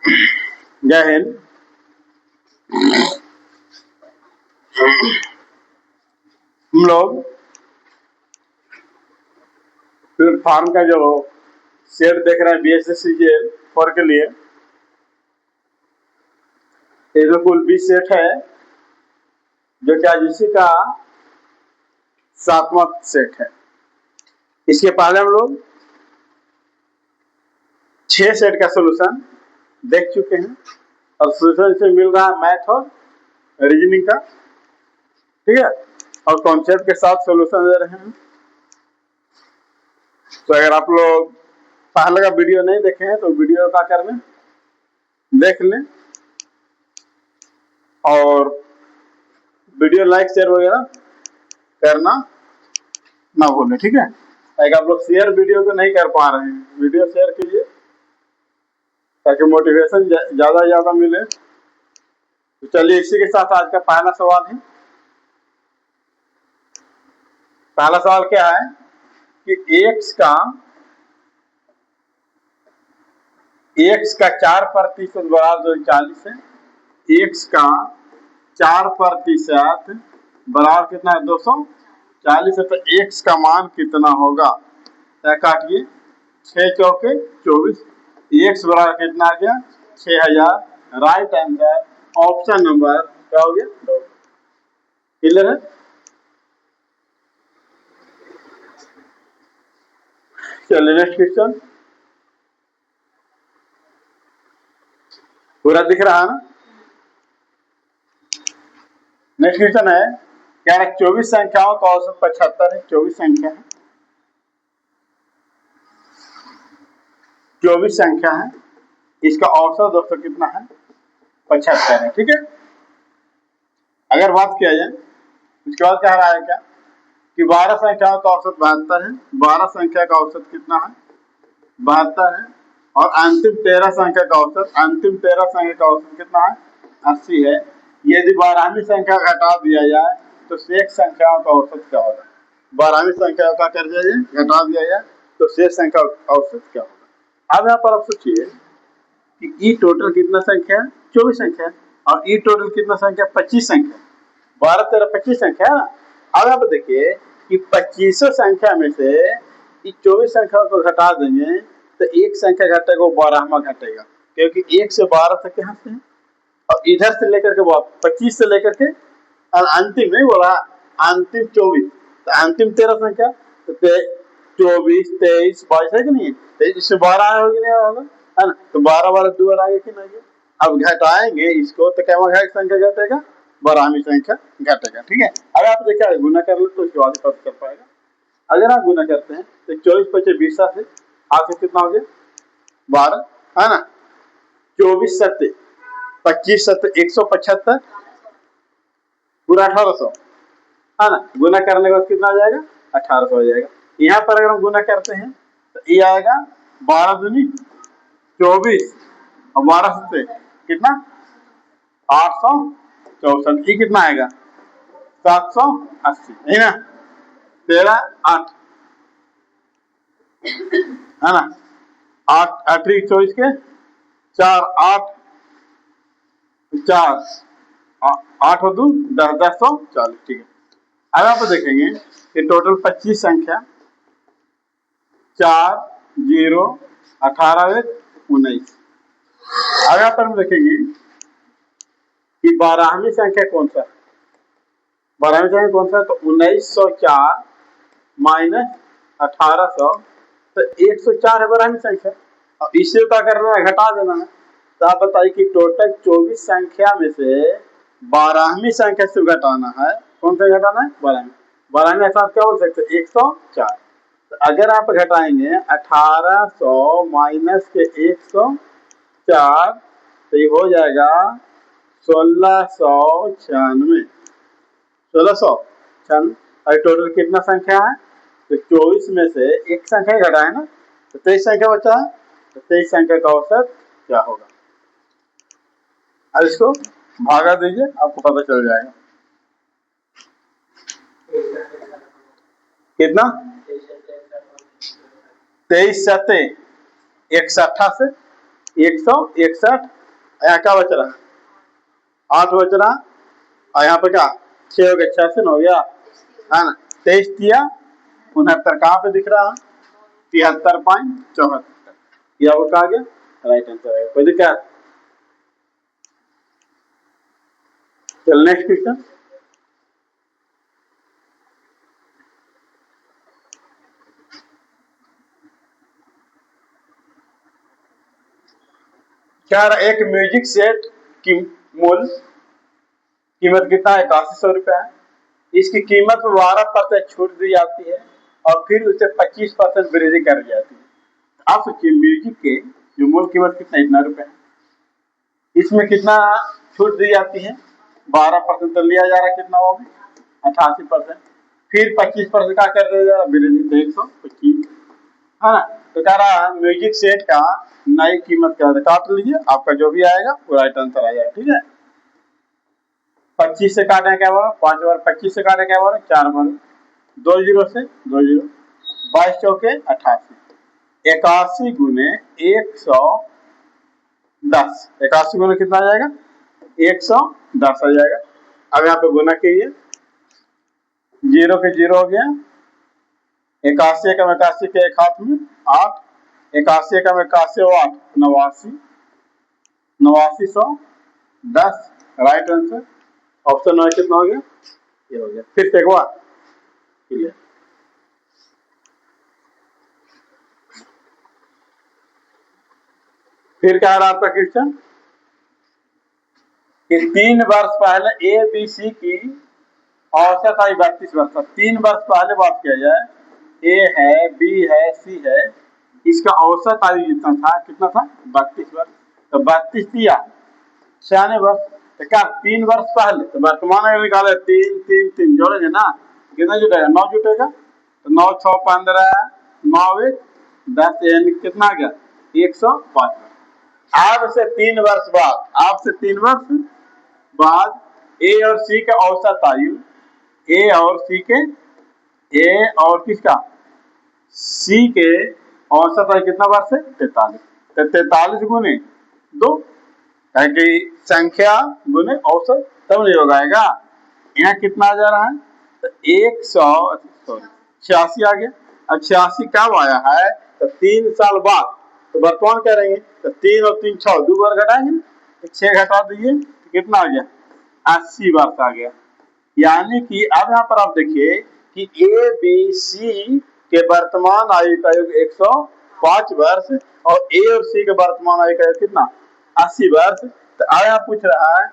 जय हिंद। हम लोग फार्म का जो सेट देख रहे हैं बीएसएससी के 4 के लिए, ये जो कुल 20 सेट है जो कि आज इसी का 7वां सेट है। इसके पहले हम लोग 6 सेट का सोल्यूशन देख चुके हैं और सोल्यूशन से मिल रहा है मैथ और रीजनिंग का, ठीक है, और कॉन्सेप्ट के साथ सोल्यूशन दे रहे हैं। तो अगर आप लोग पहले का वीडियो नहीं देखे हैं तो वीडियो का कर लें, देख लें और वीडियो लाइक शेयर वगैरह करना ना भूलें, ठीक है। अगर आप लोग शेयर वीडियो को नहीं कर पा रहे हैं, वीडियो शेयर कीजिए ताकि मोटिवेशन ज्यादा मिले। तो चलिए इसी के साथ आज का पहला सवाल है। पहला सवाल क्या है कि x का 4% बराबर 40 है। x का 4% बराबर कितना है? 240 है। तो x का मान कितना होगा? काटिए, 6 चौके 24, x बराबर कितना आ गया? 6000। राइट आंसर ऑप्शन नंबर क्या हो गया? 2। क्लियर है? चलिए नेक्स्ट क्वेश्चन। पूरा दिख रहा है ना? नेक्स्ट क्वेश्चन है क्या है? 24 संख्याओं का औसत 75 है। 24 संख्या है, 24 संख्या है, इसका औसत दोस्तों कितना है? 75 है, ठीक है। अगर बात किया जाए इसके बाद कह रहा है क्या कि 12 संख्याओं का औसत 72 है। 12 संख्या का औसत कितना है? 72 है। और अंतिम 13 संख्या का औसत कितना है? 80 है। यदि 12वीं संख्या घटा दिया जाए तो शेष संख्याओं का औसत क्या होगा? 12वीं संख्या का कर दिया जाए, घटा दिया जाए तो शेष संख्या का औसत क्या होगा? अब यहाँ पर आप सोचिए कि ई टोटल कितना संख्या है? 24 संख्या है। और ई टोटल कितना संख्या? 25 संख्या। 12 13 25 संख्या। अब आप देखिए कि 25 संख्या में से 24 संख्या को घटा देंगे तो एक संख्या घटेगा, वो 12वां घटेगा, क्योंकि 1 से 12 तक यहाँ से है और इधर से लेकर के 25 से लेकर के और अंतिम नहीं बोला, अंतिम 24, तो अंतिम 13 संख्या तो 24 23 22 है कि नहीं? 23 से 12 होगा कि नहीं होगा? है ना? तो 12 12 2 आगे कि नहीं? अब घटाएंगे इसको तो क्या संख्या घटेगा? 12वीं संख्या घटेगा, ठीक है। अगर आप देखिए गुना कर लो तो उसके बाद पता कर पाएगा। अगर आप गुना करते हैं तो 24 25 20 से आपको कितना हो गया? 12, है ना? 24 7 25 7 175 गुना 1800, है ना? गुना करने के बाद कितना आ जाएगा? 1800 हो जाएगा। यहाँ पर अगर हम गुना करते हैं तो ये आएगा 12 दूनी 24 और 12 से कितना? 864। ये कितना आएगा? 780, है ना? 13 8, है ना? 8 8 24 के 4 8 4 8 और 2 10 1040, ठीक है। अब आप देखेंगे कि टोटल 25 संख्या 4 0 18 19। अब यहाँ पर हम देखेंगे कि 12वीं संख्या कौन सा है? 12वीं संख्या कौन सा है? तो 1904 माइनस 1800, तो 104 है 12वीं संख्या और इससे क्या करना है? घटा देना है। तो आप बताइए कि टोटल 24 संख्या में से 12वीं संख्या से घटाना है। कौन सा घटाना है? 12वीं। 12वीं साथ क्या बोल सकते हैं? 104। तो अगर आप घटाएंगे 1800 माइनस के 104 तो ये हो जाएगा 1696। 1696। और टोटल कितना संख्या है? तो 24 में से एक संख्या घटा है ना, तो 23 संख्या बचा है। तो 23 संख्या का औसत क्या होगा? अब इसको भागा दीजिए, आपको पता चल जाएगा। कितना? 23 7 168 से 161 यहाँ क्या बच रहा 8 बच रहा और यहाँ पे क्या 6 हो गया 66 हो गया है ना 23 दिया 69 कहाँ पे दिख रहा 73.74 यह वो कहा गया राइट आंसर है कोई दिक्कत। चल नेक्स्ट क्वेश्चन क्या एक म्यूजिक सेट की मूल कीमत कितना है 8100 रुपया है इसकी कीमत में 12% छूट दी जाती है और फिर उसे 25% वृद्धि कर दी जाती है। आप सोचिए म्यूजिक के जो मूल कीमत कितना इतना रुपया है इसमें कितना छूट दी जाती है 12% तो लिया जा रहा है कितना होगा 88% फिर 25% का कर दिया जा रहा वृद्धि तो 125 है ना तो कह रहा है म्यूजिक सेट का नई कीमत क्या है काट लीजिए आपका जो भी आएगा वो राइट आंसर आ जाएगा ठीक है 25 से काटे क्या बोला 5 बार 25 से काटे क्या बोला 4 बार 2 जीरो से 2 जीरो 22 चौके 88 81 गुने 110 81 गुने कितना आ जाएगा 110 आ जाएगा अब यहाँ पे गुना कीजिए जीरो के जीरो हो गया 81 का 81 के एक हाथ में 8 81 का 81 8 89 8910 राइट आंसर ऑप्शन नंबर कितना हो गया ये हो गया फिर से एक बार क्लियर फिर क्या रहा आपका क्वेश्चन कि 3 वर्ष पहले ए बी सी की औसत आयु 32 वर्ष 3 वर्ष पहले बात किया जाए ए है बी है सी है इसका औसत आयु कितना था 32 वर्ष तो 32 दिया 96 वर्ष तो क्या 3 वर्ष पहले तो वर्तमान अगर निकाले 3 3 3 जोड़ेंगे ना कितना जुटेगा 9 जुटेगा तो 9 6 15 9 1 10 यानी कितना आ गया 105 आज से 3 वर्ष बाद ए और सी का औसत आयु ए और किसका सी के औसत आयु कितना वर्ष है 43 तो 43 गुने 2 कि संख्या गुने औसत तब नहीं होगा यहाँ कितना आ जा रहा है तो 86 आ गया अब 86 कब आया है तो 3 साल बाद तो वर्तमान क्या रहेंगे तो 3 और 3 6 2 बार घटाएंगे तो 6 घटा दीजिए तो कितना आ गया 80 वर्ष आ गया यानी कि अब यहाँ पर आप देखिए कि ए बी सी के वर्तमान आयु का योग 105 वर्ष और ए और सी के वर्तमान आयु का योग कितना 80 वर्ष तो आया पूछ रहा है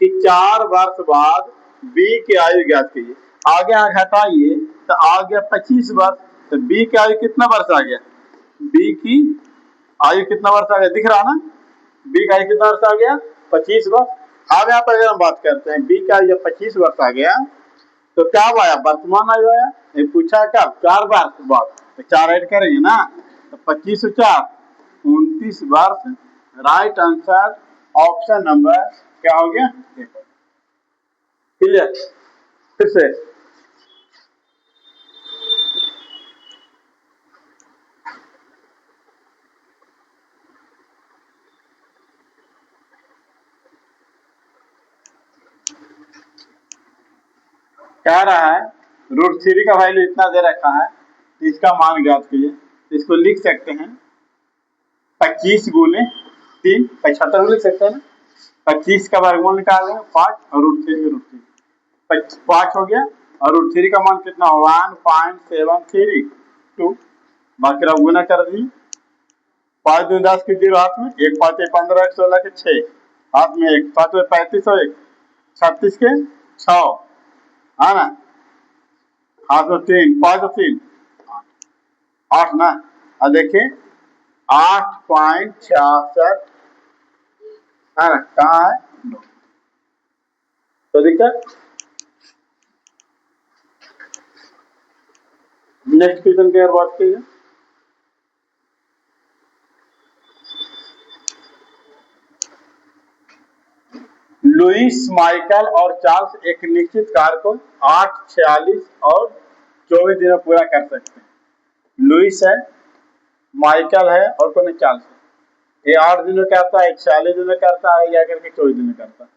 कि 4 वर्ष बाद बी की आयु ज्ञात कीजिए आगे यहाँ घटाइए तो आ गया 25 वर्ष तो बी की आयु कितना वर्ष आ गया बी की आयु कितना वर्ष आ गया दिख रहा ना बी का आयु कितना वर्ष आ गया 25 वर्ष अब यहाँ पर अगर हम बात करते हैं बी का आयु जब 25 वर्ष आ गया तो क्या आया वर्तमान आयु आया ये पूछा क्या 4 वर्ष बाद तो 4 ऐड करेंगे ना तो 25 और 4 29 वर्ष राइट आंसर ऑप्शन नंबर क्या हो गया क्लियर फिर से कह रहा है √3 का वैल्यू इतना दे रखा है तो इसका मान ज्ञात कीजिए तो इसको लिख सकते हैं 25 गुने 3 75 लिख सकते हैं ना 25 का वर्गमूल निकाल देंगे 5 और √3 5 हो गया और √3 का मान कितना 1.732 बाकी रहा गुना कर दीजिए 5 2 10 के 0 हाथ में 1 5 15 1 16 के 6 हाथ में 1 5 35 और 1 36 के 6 है ना हाथ में 3 5 और 3 8 ना अब देखिए 8.66 है ना कहाँ है तो दिक्कत नेक्स्ट क्वेश्चन की बात कीजिए लुइस माइकल और चार्ल्स एक निश्चित कार्य को 8 46 और 24 दिनों में पूरा कर सकते हैं लुइस है माइकल है और कौन चार्ल्स है ये 8 दिन में करता है, 40 दिन में करता है, या करके 24 दिन में करता है।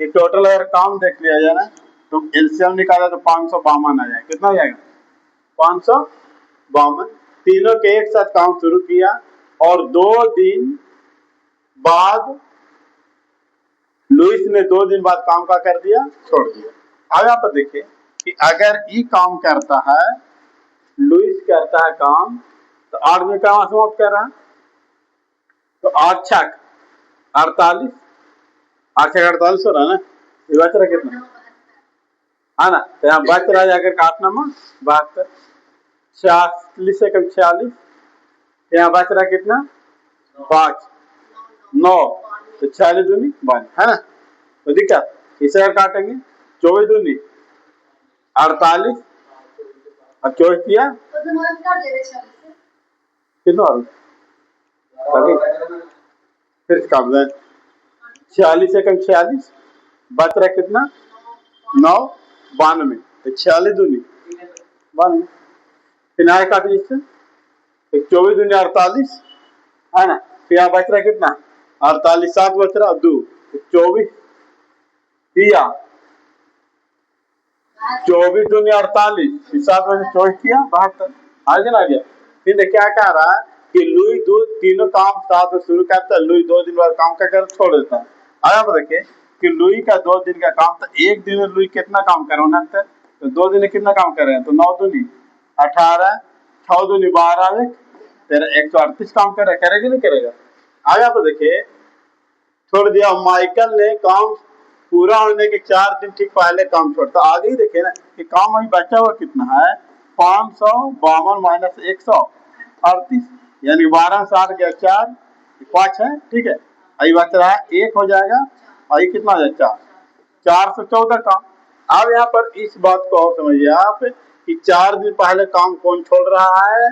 ये टोटल अगर काम देख लिया जाए ना तो एलसीएम निकाला तो 552 आ जाएगा। कितना हो जाएगा? 552। तीनों के एक साथ काम शुरू किया और 2 दिन बाद लुइस ने 2 दिन बाद काम का कर दिया, छोड़ दिया। अब यहाँ पर देखिए कि अगर ई काम करता है, लुइस करता है काम, तो 8 दिन काम समाप्त कर रहा है, तो 8 छक 48, 8 छक 48 हो रहा है ना। ये बच रहा कितना है ना, तो यहाँ बच रहा जाकर 8 नमा 72, 46 से कम 46, यहाँ बच रहा कितना 5 9, तो 46 दूनी 52 है ना। तो दिक्कत इसे अगर काटेंगे 24 दूनी 48 और 24 किया कितना, फिर काट दें 46 से कम 46, बच रहा कितना 9 92, तो 46 दूनी 92, फिर आए काटे इससे 24 दूनी 48 है ना। फिर यहाँ बच रहा कितना 48, 7 बच रहा 2, 24 किया 24 दूनी 48, 7 में 24 किया 72, आगे ना गया। फिर क्या कह रहा है कि लुई तीनों काम साथ में शुरू करता है, लुई 2 दिन बाद काम का कर छोड़ देता है। अब आप देखिए कि लुई का 2 दिन का काम था, एक दिन में लुई कितना काम कर रहा है, तो 2 दिन में कितना काम कर रहे हैं, तो 9 दूनी 18, 6 दूनी 12, तेरा 138 काम कर रहा है, करेगा नहीं करेगा। आगे आप देखिए छोड़ दिया, माइकल ने काम पूरा होने के 4 दिन ठीक पहले काम छोड़ता। आगे ही देखिए ना कि काम अभी बचा हुआ कितना है, 552 माइनस 138, यानी 12 से 8 गया 4, 5 है, ठीक है। अभी बच रहा है 1 हो जाएगा, और ये कितना हो जाएगा 4, 414 काम। अब यहाँ पर इस बात को और समझिए आप कि 4 दिन पहले काम कौन छोड़ रहा है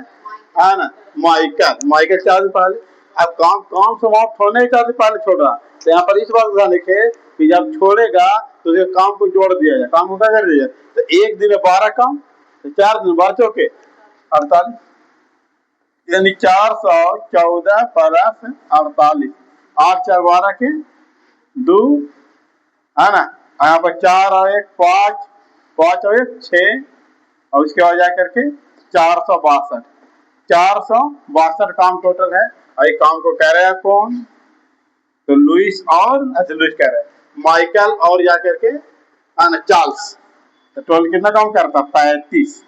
ना, माइकल 4 दिन पहले। अब काम समाप्त होने ही 4 दिन पहले छोड़ रहा, तो यहाँ पर इस बात को ध्यान रखिए कि जब छोड़ेगा तो उसके काम को जोड़ दिया जाए, काम को क्या कर दिया जाए, तो एक दिन में 12 काम, तो 4 दिन 12 चौके 48, यानी 414 प्लस 48, 8 4 12 के 2 है ना। यहाँ पर 4 और 1 5, 5 और 1 6, और उसके बाद जाकर के 462 काम टोटल है। और ये काम को कह रहे हैं कौन, तो लुइस और लुइस कह रहे हैं माइकल और जाकर के है ना चार्ल्स। तो टोटल कितना काम करता 35,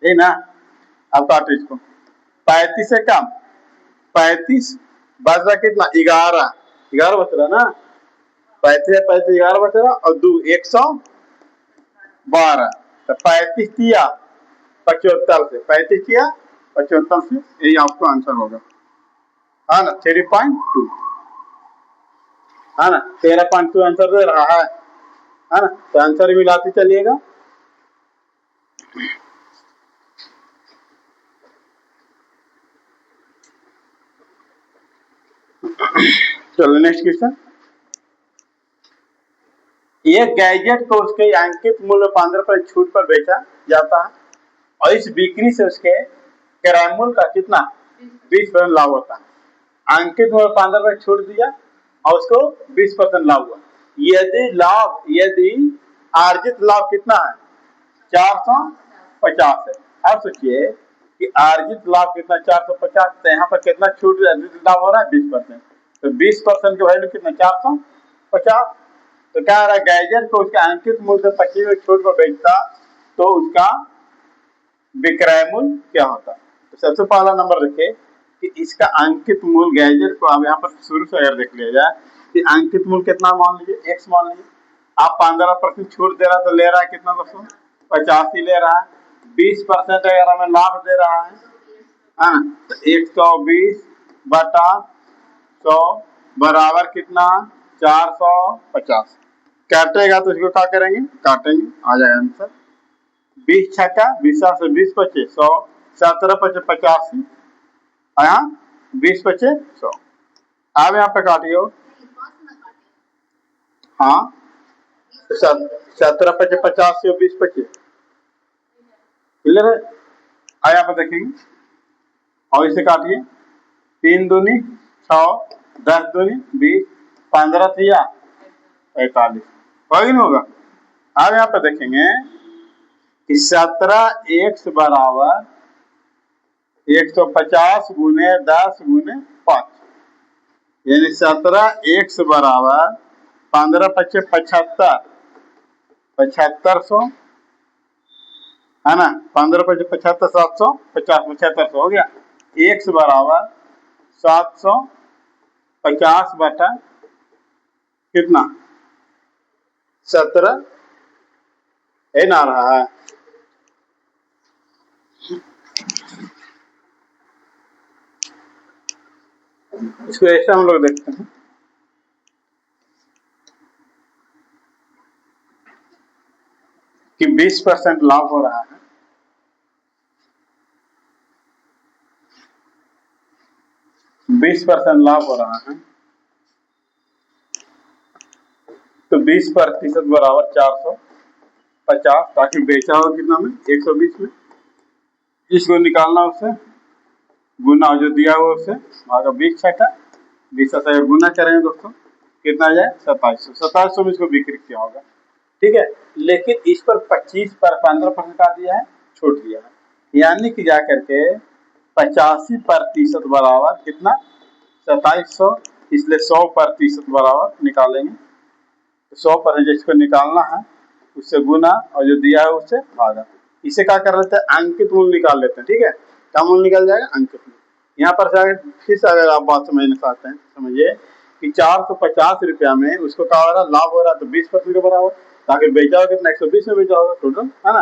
है ना। अब काटो इसको, 35 से कम 35 बच रहा कितना 11 बच रहा ना, 35 35 11 बच रहा, और 2 112, तो 35 किया 75 से, 35 किया 75 से, यही आपका आंसर होगा, है ना 3.2, है ना 13.2 आंसर दे रहा है ना। तो आंसर मिलाते चलिएगा। चलो नेक्स्ट क्वेश्चन। ये गैजेट को उसके अंकित मूल्य 15% छूट पर बेचा जाता है, और इस बिक्री से उसके क्रय मूल्य का कितना 20% लाभ होता है। अंकित मूल्य 15% छूट दिया और उसको 20% लाभ हुआ। यदि अर्जित लाभ कितना है 450 है। अब सोचिए कि अर्जित लाभ कितना 450, तो यहाँ पर कितना छूट अर्जित लाभ हो रहा है 20%, तो 20% की वैल्यू कितना 450। तो क्या रहा गैजेट को उसके अंकित मूल्य से 25% छूट पर बेचता तो उसका विक्रय मूल्य क्या होता। तो सबसे पहला नंबर रखे कि इसका अंकित मूल्य गैजेट को, अब यहाँ पर शुरू से अगर देख लिया जाए कि अंकित मूल्य कितना मान लीजिए x मान लीजिए, आप 15% छूट दे रहा तो ले रहा है कितना दोस्तों 85 ले रहा है, 20% अगर हमें लाभ दे रहा है ना, तो 120 बटा 100 बराबर कितना 450। काटेगा तो इसको क्या करेंगे, काटेंगे आ जाएगा आंसर 20 छक्का 20 से 20 पचे 100, 17 पचे 85, यहाँ 20 पचे 100। अब यहाँ पे काटियो, हाँ 17 पचे 50 से 20 पचे क्लियर है। यहाँ पे देखेंगे और इसे काटिए 3 दूनी 6, 10 दूनी 20, 15 थिया 45, होगा कि नहीं होगा। अब यहाँ पे देखेंगे कि 17 x बराबर 150 गुने 10 गुने 5, यानी 17x बराबर 15 पच्चे 75, 7500 है ना, 15 पच्चे 75, 750, 7500 हो गया। x बराबर 750 बटा कितना 17 है ना रहा है। इसको ऐसे हम लोग देखते हैं कि 20% लाभ हो रहा है, लाभ हो रहा है, तो 20% बराबर 450, ताकि बेचा हो कितना में 120 में, इसको निकालना उससे गुना जो दिया हुआ उससे भागा 20 छठा 20 से गुना करेंगे दोस्तों कितना आ जाए 2700 में इसको बिक्री किया होगा, ठीक है। लेकिन इस पर 25 पर 15% का दिया है, छूट दिया है, यानी कि जाकर के 85% बराबर कितना 2700, इसलिए 100% बराबर निकालेंगे। 100% जिसको निकालना है उससे गुना और जो दिया है उससे भागा, इसे क्या कर लेते हैं अंकित मूल्य निकाल लेते हैं, ठीक है। क्या मूल्य निकल जाएगा अंकित मूल्य। यहाँ पर फिर से अगर आप बात समझना चाहते हैं समझिए कि 450 रुपया में उसको क्या हो रहा है लाभ हो रहा है, तो 20% के बराबर, ताकि बेचा होगा कितना 120 में बेचा होगा टोटल, है ना।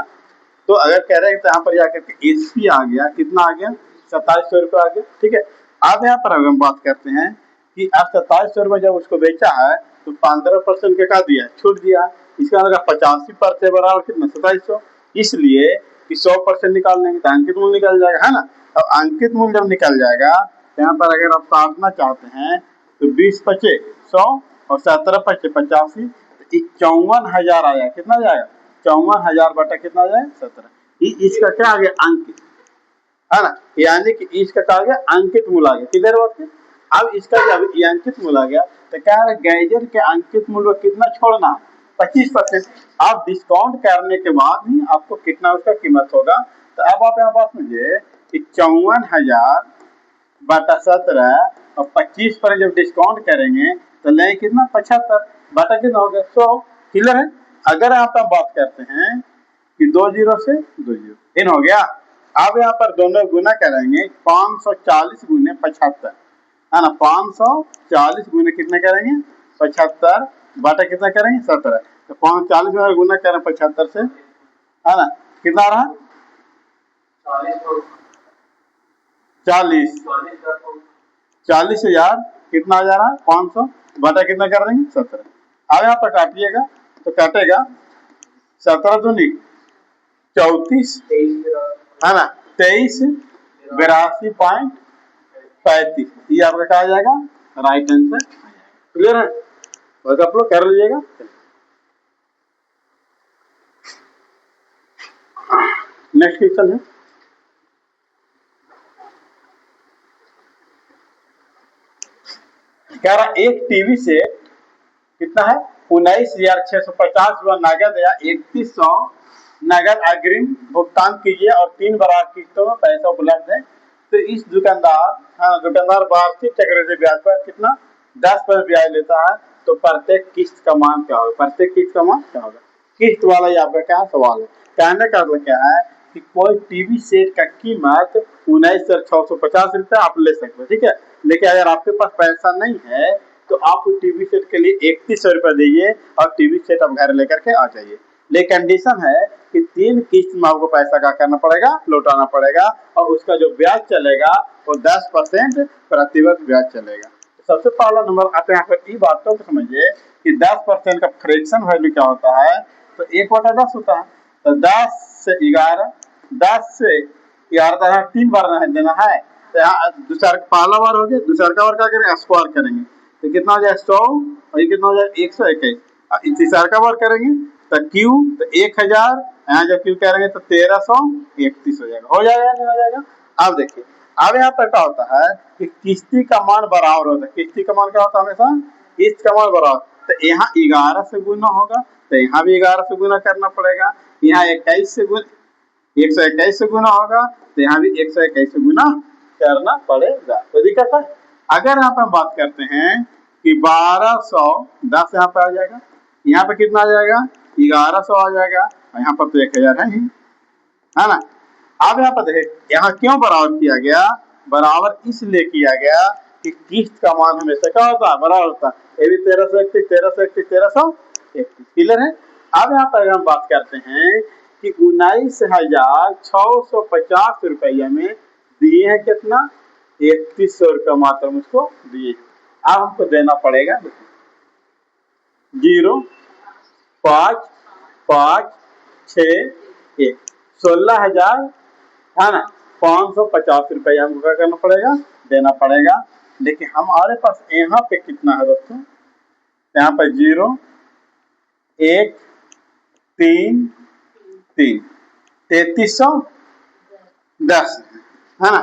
तो अगर कह रहे हैं तो यहाँ पर जाकर के एसपी आ गया, कितना आ गया 2700 रुपया आ गया, ठीक है। अब यहाँ पर हम बात करते हैं कि अब 2700 रुपया जब उसको बेचा है तो 15% के का दिया छूट दिया, इसका मतलब 85% बराबर कितना 2700, इसलिए कि 100% निकाल लेंगे तो अंकित मूल्य निकल जाएगा, है ना। अब अंकित मूल्य जब निकल जाएगा तो यहाँ पर अगर आप काटना चाहते हैं तो 20 पचे 100 और 17 पचे 85, तो 54,000 आ जाएगा, कितना जाएगा 54,000 बटा कितना जाए 17, इसका क्या आ गया अंकित, है ना, यानी कि इसका क्या आ गया अंकित मूल्य आ गया, किधर बात है। अब इसका जब अंकित मूल्य आ गया तो क्या है गैजेट के अंकित मूल्य कितना छोड़ना 25%, आप डिस्काउंट करने के बाद ही आपको कितना उसका कीमत होगा। तो अब आप यहाँ बात समझिए कि 54,000 बटा 17 और 25% जब डिस्काउंट करेंगे तो ले कितना 75 बटा कितना हो गया 100, क्लियर है। अगर आप बात करते हैं कि 20 से 20 इन हो गया, अब यहाँ पर दोनों गुना करेंगे 540 गुने 75, है ना, 540 गुने कितने करेंगे 75 बटा कितना करेंगे 17, तो 540 में गुना करें 75 से, है ना, कितना रहा 40,000 कितना आ जा रहा है 500 बटा कितना कर देंगे 17। अब यहाँ पर काटिएगा तो काटेगा 17 दूनी 34, है ना, 23,82.35, ये आपका क्या आ जाएगा राइट आंसर, क्लियर है, तो आप लोग कर लीजिएगा। नेक्स्ट क्वेश्चन है कह रहा एक टीवी सेट कितना है 19,650 नगद या 3100 नगद अग्रिम भुगतान कीजिए और 3 बराबर किस्तों में पैसा उपलब्ध है। तो इस दुकानदार वार्षिक चक्रवृद्धि ब्याज पर कितना 10% ब्याज लेता है, तो प्रत्येक किस्त का मान क्या होगा, प्रत्येक किस्त का मान क्या होगा, किस्त वाला ही आपका क्या सवाल है। कहने का मतलब क्या है कि कोई टीवी सेट का कीमत 19,650 रुपया आप ले सकते हो, ठीक है, लेकिन अगर आपके पास पैसा नहीं है तो आप उस टीवी सेट के लिए 3100 रुपया दीजिए और टीवी सेट आप घर लेकर के आ जाइए। लेकिन कंडीशन है कि 3 किस्त में आपको पैसा का करना पड़ेगा लौटाना पड़ेगा और उसका जो ब्याज चलेगा वो 10% प्रतिवर्ष ब्याज चलेगा। तो सबसे पहला नंबर आप यहाँ पर बातों को समझिए कि 10% का फ्रैक्शन वैल्यू क्या होता है, तो 1/10 होता है, तो 10 से 11 10 से 11 3 बार देना है, तो यहाँ दूसरा पहला बार हो गया, दूसरा का बार क्या करेंगे स्क्वायर करेंगे तो कितना हो जाए 100 और ये कितना हो जाए 121, तीसरा का बार करेंगे तो क्यू तो 1000, यहाँ जब क्यू करेंगे तो 1331 हो जाएगा, हो जाएगा नहीं हो जाएगा। अब देखिए अब यहाँ पर क्या होता है कि किस्ती का मान बराबर होता है। किस्ती का मान क्या होता है हमेशा, किस्त का मान बराबर। तो यहाँ 11 से गुना होगा तो यहाँ भी 11 से गुना करना पड़ेगा। यहाँ 21 से गुना 121 से गुना होगा तो यहाँ भी 121 से गुना करना पड़ेगा। तो दिक्कत है। अगर यहाँ पे हम बात करते हैं कि 1210 यहाँ पे आ जाएगा, यहाँ पे कितना आ जाएगा 1100 आ जाएगा, यहाँ पर तो 1000 है ही, है ना। अब यहाँ पर देखें यहाँ क्यों बराबर किया गया, बराबर इसलिए किया गया कि किस्त का मान हमेशा क्या होता है, बराबर होता है। ये भी 1331 1331 1331 क्लियर है। अब यहाँ पर हम बात करते हैं कि 19,650 रुपया में दिए हैं कितना, 3100 रुपया मात्र मुझको दिए। अब हमको देना पड़ेगा 0 5 5 6 1 16,000 है ना 550 रुपया हमको क्या करना पड़ेगा, देना पड़ेगा। लेकिन हमारे पास यहाँ पे कितना है दोस्तों, यहाँ पे 0 1 3 3 3310 है ना,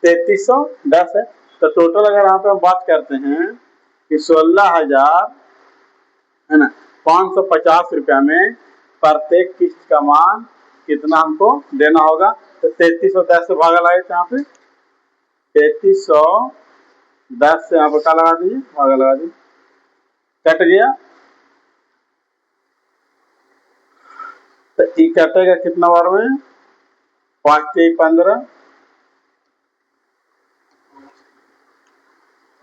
3310 है। तो टोटल अगर यहाँ पे हम बात करते हैं कि 16,000 है ना 550 रुपया में प्रत्येक किस्त का मान कितना हमको देना होगा। तो 3310 से भागा लगाए यहाँ पे 3310 से यहाँ पर क्या लगा दीजिए, भागा लगा दीजिए, कट गया। तो ये कटेगा कितना बार में, 5 के 15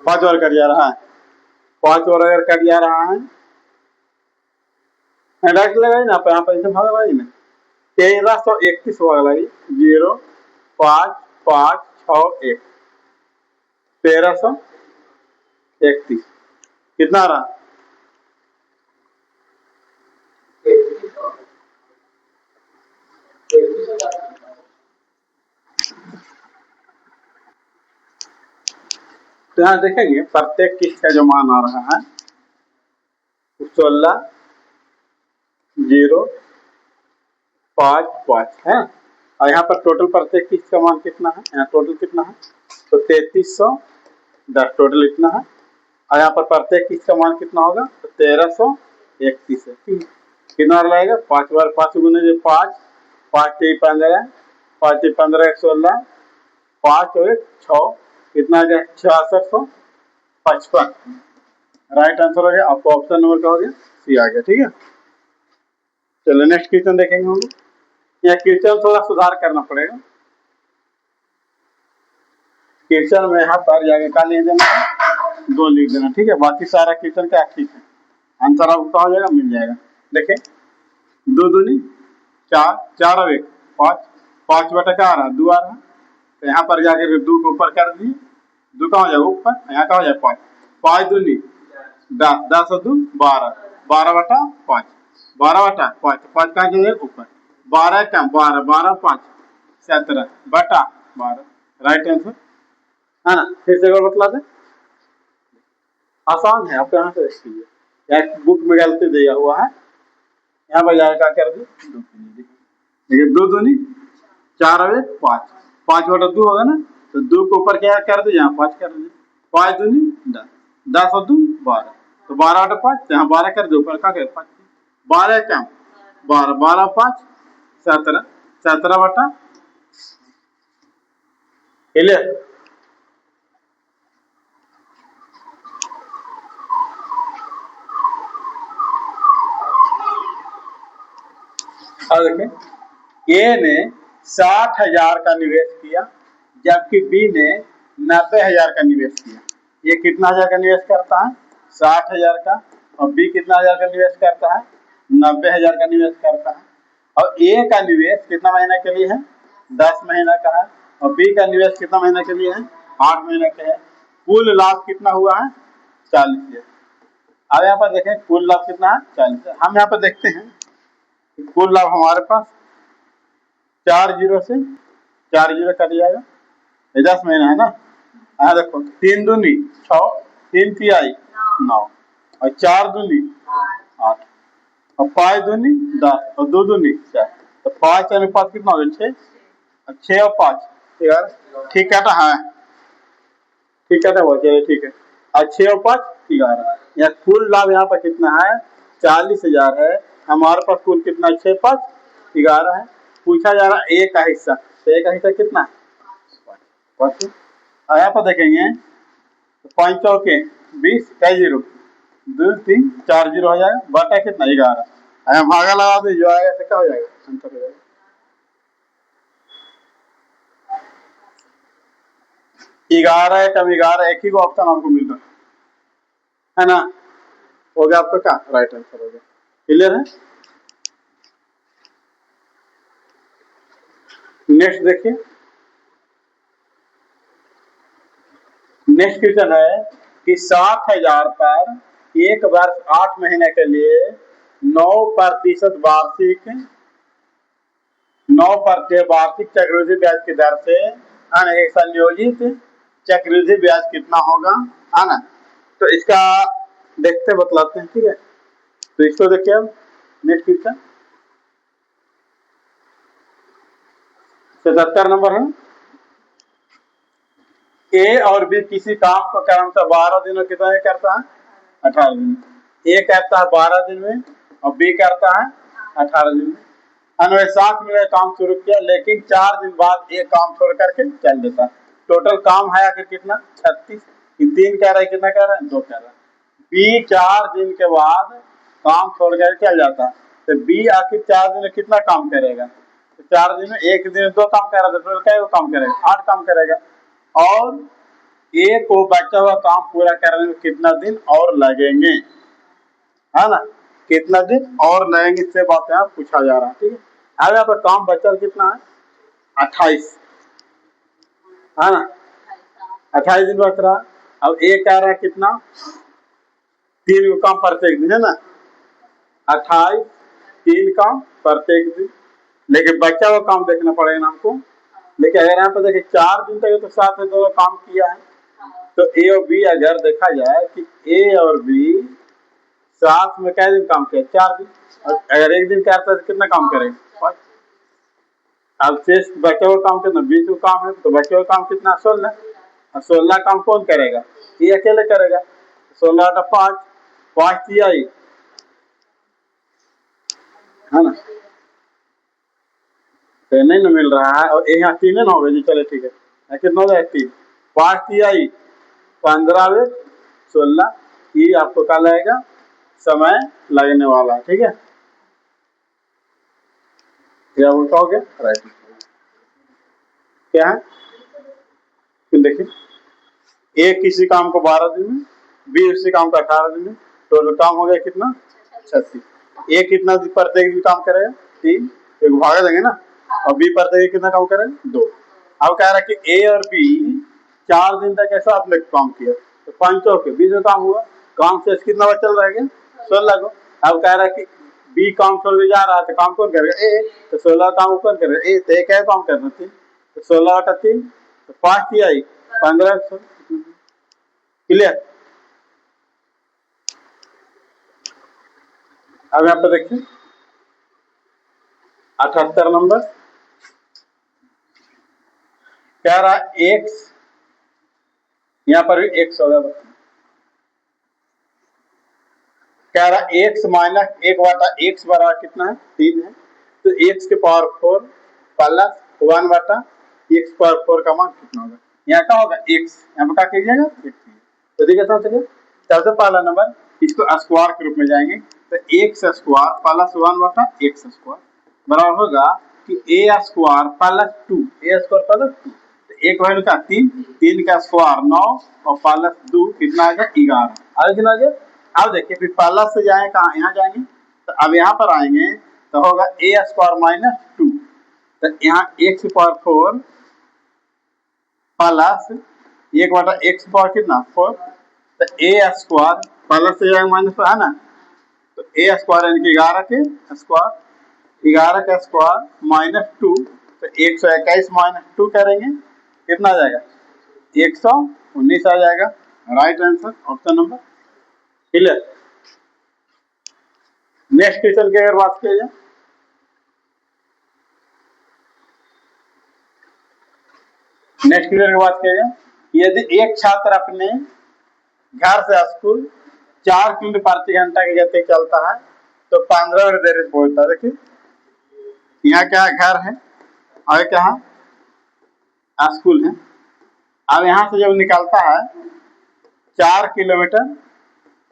5 बार कट जा रहा है, 5 बार अगर कट जा रहा है डायरेक्ट लगाई ना, यहाँ पर इसे भागा लगाई ना 1331 भागा लगाई 0 5 5 6 1 1331 कितना रहा, तो यहाँ देखेंगे प्रत्येक किस्त का जो मान आ रहा है 16 0 5 5 है। और यहाँ पर टोटल प्रत्येक किस्त का मान कितना है, यहाँ टोटल कितना है तो 3310 टोटल इतना है। और यहाँ पर प्रत्येक किस्त का मान कितना होगा तो 1331 है। कितना लगेगा 5 बार 5 गुने 5 5 के 15 5 के 15 16 5 और 1 6 कितना आ गया 6655 राइट आंसर हो गया। आपको ऑप्शन नंबर क्या हो गया, सी आ गया। ठीक है, चलो नेक्स्ट क्वेश्चन देखेंगे हम लोग। यह क्वेश्चन थोड़ा सुधार करना पड़ेगा। क्वेश्चन में यहाँ पर जाके क्या लिख देना है, 2 लिख देना। ठीक है, बाकी सारा क्वेश्चन क्या ठीक है, आंसर आपको हो जाएगा, मिल जाएगा। देखें 2 दूनी 4 4 और 1 5 5 बटा क्या आ रहा है 2 आ रहा है। तो यहाँ पर जाके 2 को ऊपर कर दिए, 2 कहाँ हो जाएगा ऊपर, यहाँ कहाँ हो जाए 5 5 दूनी 10 10 और 2 12 12 बटा 5 12 बटा 5 5 कहाँ जाएगा ऊपर 12 कम 12 12 5 17 बटा 12 राइट आंसर है ना। फिर से एक बार बतला दे, आसान है, आप यहाँ से देख लीजिए, यहाँ बुक में गलती दिया हुआ है, यहाँ पर जाकर क्या कर दी 2 देखिए 2 दूनी 4 और 1 5 5 बटा 2 होगा ना, तो 2 को ऊपर क्या कर दे यहाँ 5 कर दे 5 दूनी 10 10 और 2 12 तो 12 बटा 5 यहाँ 12 कर दो ऊपर क्या कर 5 12 कम 12 12 5 17 17 बटा 11 और देखें ए ने 60,000 का निवेश किया जबकि बी ने 90,000 का निवेश किया। ये कितना हजार का निवेश करता है 60,000 का, और बी कितना हजार का निवेश करता है 90,000 का निवेश करता है। और ए का निवेश कितना महीने के लिए है 10 महीना का है, और बी का निवेश कितना महीने के लिए है 8 महीने के है। कुल लाभ कितना हुआ है 40,000। अब यहाँ पर देखें कुल लाभ कितना है 40,000। हम यहाँ पर देखते हैं कुल लाभ हमारे पास 4 जीरो से 4 जीरो कट जाएगा, 10 महीना है ना। यहाँ देखो 3 दूनी 6 3 तिहाई 9 और 4 दूनी 8 और 5 दूनी 10 और 2 दूनी 4 तो 5 अनुपात कितना हो गया 6 और 6 और 5 11 ठीक है ना? हाँ ठीक है ना, वो चलिए ठीक है। और 6 और 5 11, या कुल लाभ यहाँ पर कितना है? 40,000 है। हमारे पास कुल कितना? 6 5 11 है। पूछा जा रहा है ए का हिस्सा, तो ए का हिस्सा कितना है? 5। यहाँ पर देखेंगे 5 चौके 20, कई जीरो? 2 3 4 जीरो हो जाएगा, बटा कितना? 11। यहाँ भागा लगा दे, जो आएगा तो क्या हो जाएगा? आंसर हो जाएगा। ग्यारह कम 11, एक ही को ऑप्शन आपको मिल रहा है ना? हो गया आपका क्या? राइट आंसर हो गया। क्लियर है? नेक्स्ट देखिए, नेक्स्ट क्वेश्चन है कि 7,000 पर एक वर्ष 8 महीने के लिए 9% वार्षिक 9% वार्षिक चक्रवृद्धि ब्याज की दर से एक संयोजित चक्रवृद्धि ब्याज कितना होगा, है ना? तो इसका देखते बतलाते हैं, ठीक है? तो इसको देखिए अब नेक्स्ट क्वेश्चन 77 नंबर है। ए और बी किसी काम को क्रमशः 12 दिनों कितना करता है? 18 दिन। ए करता है 12 दिन में और बी करता है 18 दिन में। उन्होंने साथ मिलकर काम शुरू किया, लेकिन 4 दिन बाद एक काम छोड़ करके चल देता। टोटल काम है आखिर कितना? 36। 3 कह रहा है, कितना कह रहा है? 2 कह रहा है। बी 4 दिन के बाद काम छोड़ कर चल जाता है, तो बी आखिर 4 दिन में कितना काम करेगा? तो 4 दिन में एक दिन में 2 काम कर रहा था, टोटल क्या काम करेगा? 8 काम करेगा। और ए को बचा हुआ काम पूरा करने में कितना दिन और लगेंगे, है ना? कितना दिन और लगेंगे, इससे बात यहाँ पूछा जा रहा है, ठीक है? अब यहाँ पर काम बचा कितना है? 28, है ना? 28 दिन बच रहा। अब ए कह रहा है कितना? 3 काम प्रत्येक दिन, है ना? 28 3 काम प्रत्येक दिन, लेकिन बचा हुआ काम देखना पड़ेगा ना हमको। लेकिन अगर यहाँ पर देखिए 4 दिन तक तो साथ में दोनों काम किया है, तो ए और बी अगर देखा जाए कि ए और बी साथ में कै दिन काम किया? 4 दिन। अगर एक दिन करता है तो कितना काम करेगा? 5। अब शेष बचे हुए काम कितना? 20 काम है, तो बचे हुए काम कितना? 16। और 16 काम कौन करेगा? ये अकेले करेगा। 16 का 5 5 किया ही, है ना? तो नहीं ना मिल रहा है, और यहाँ 3 ना हो गए जी, चले ठीक है। कितना हो जाए? 3 5 किया ही, 15 में 16, ये आपको क्या लगेगा? समय लगने वाला है, ठीक है? क्या हो गया? राइट। क्या है? फिर देखिए, ए किसी काम को 12 दिन में, बी उसी काम को 18 दिन में, टोटल काम हो गया कितना? 36। ए कितना प्रत्येक दिन काम करेगा? 3, एक भागा देंगे ना। और बी प्रत्येक कितना काम करेगा? 2। अब कह रहा है कि ए और बी 4 दिन तक ऐसा आपने काम किया, तो 5 के 20 में काम हुआ। काम से कितना बचा चल रहा है? 16 को। अब कह रहा है कि बी काम छोड़ के जा रहा है, तो काम कौन करेगा? ए। तो 16 काम कौन करेगा? ए। तो ए क्या काम करना? 3। तो 16 बटा 3, तो 5 किया ही, 15। क्लियर? अब यहाँ पे देखिए 78 नंबर कह रहा है एक्स, यहाँ पर भी एक्स होगा, कह रहा है एक्स माइनस 1/x बराबर कितना है? 3 है। तो एक्स के पावर 4 प्लस 1/x पावर 4 का मान कितना होगा? यहाँ का होगा एक्स, यहाँ पर क्या कीजिएगा? तो देखिए सबसे पहला नंबर इसको स्क्वायर के रूप में जाएंगे, तो x square plus 1/x square बराबर होगा कि ए स्क्वायर प्लस 2, ए स्क्वायर प्लस 2, तो एक वैल्यू का 3, 3 का स्क्वायर 9 और प्लस 2 कितना आ गया? 11। आगे कितना आ गया? अब देखिए फिर प्लस से जाए कहाँ? यहाँ जाएंगे, तो अब यहाँ पर आएंगे तो होगा ए स्क्वायर माइनस 2, तो यहाँ x power 4 plus 1/x power कितना? 4, तो ए स्क्वायर प्लस से जाएगा माइनस है ना, तो ए स्क्वायर यानी कि 11 के स्क्वायर, 11 का स्क्वायर माइनस 2, तो 121 माइनस 2 करेंगे कितना आ जाएगा? 119 आ जाएगा। Right answer option number. Clear? Next question की अगर बात किया जाए, नेक्स्ट क्वेश्चन की बात किया जाए, यदि एक छात्र अपने घर से स्कूल 4 किलोमीटर प्रति घंटा की गति चलता है तो 15 मिनट देर में पहुंचता है। देखिए यहाँ क्या है, घर है और क्या है, स्कूल है। अब यहाँ से जब निकलता है 4 किलोमीटर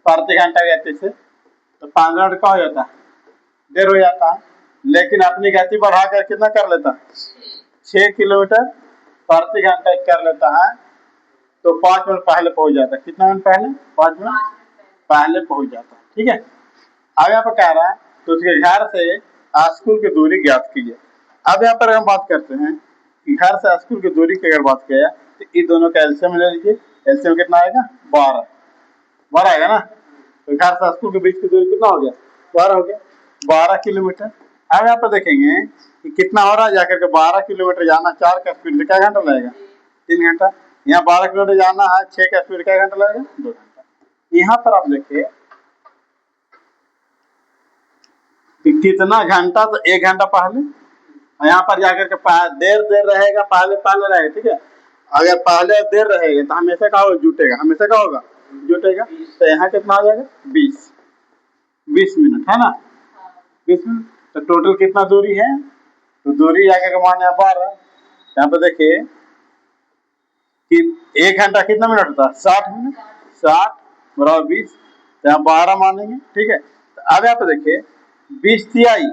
प्रति घंटा की गति से तो 15 मिनट का हो जाता है, देर हो जाता है। लेकिन अपनी गति बढ़ाकर कितना कर लेता है, 6 किलोमीटर प्रति घंटा कर लेता है तो 5 मिनट पहले पहुंच जाता है। कितना मिनट पहले, 5 मिनट पहले पहुंच जाता है। ठीक है, अब यहाँ पर कह रहा है तो उसके घर से स्कूल की दूरी ज्ञात कीजिए। अब यहाँ पर हम बात करते हैं कि घर से स्कूल की दूरी की अगर बात किया तो इन दोनों का एलसीएम ले लीजिए। एलसीएम कितना आएगा, 12 आएगा ना। तो घर से स्कूल के बीच की दूरी कितना हो गया, 12 हो गया, 12 किलोमीटर। अब यहाँ पर देखेंगे कि कितना हो रहा है, जाकर के 12 किलोमीटर जाना 4 का स्पीड से क्या घंटा लगेगा, 3 घंटा। यहाँ 12 किलोमीटर जाना है 6 का स्पीड क्या घंटा लगेगा, 2 घंटा। यहाँ पर आप देखिए कितना घंटा, तो 1 घंटा पहले। यहाँ पर जाकर के देर रहेगा, पहले रहेगा। ठीक है, अगर पहले देर रहेगा तो हमेशा क्या होगा, जुटेगा, हमेशा क्या होगा, जुटेगा। तो यहाँ कितना आ जाएगा, 20 मिनट है ना, 20 मिनट। तो टोटल कितना दूरी है, तो दूरी जाकर के मान 12। यहाँ पे देखिए कि 1 घंटा कितना मिनट होता है, 60 मिनट, 60 बराबर 20, तो यहाँ 12 मानेंगे। ठीक है, तो अब यहाँ पे देखिए 20 तिहाई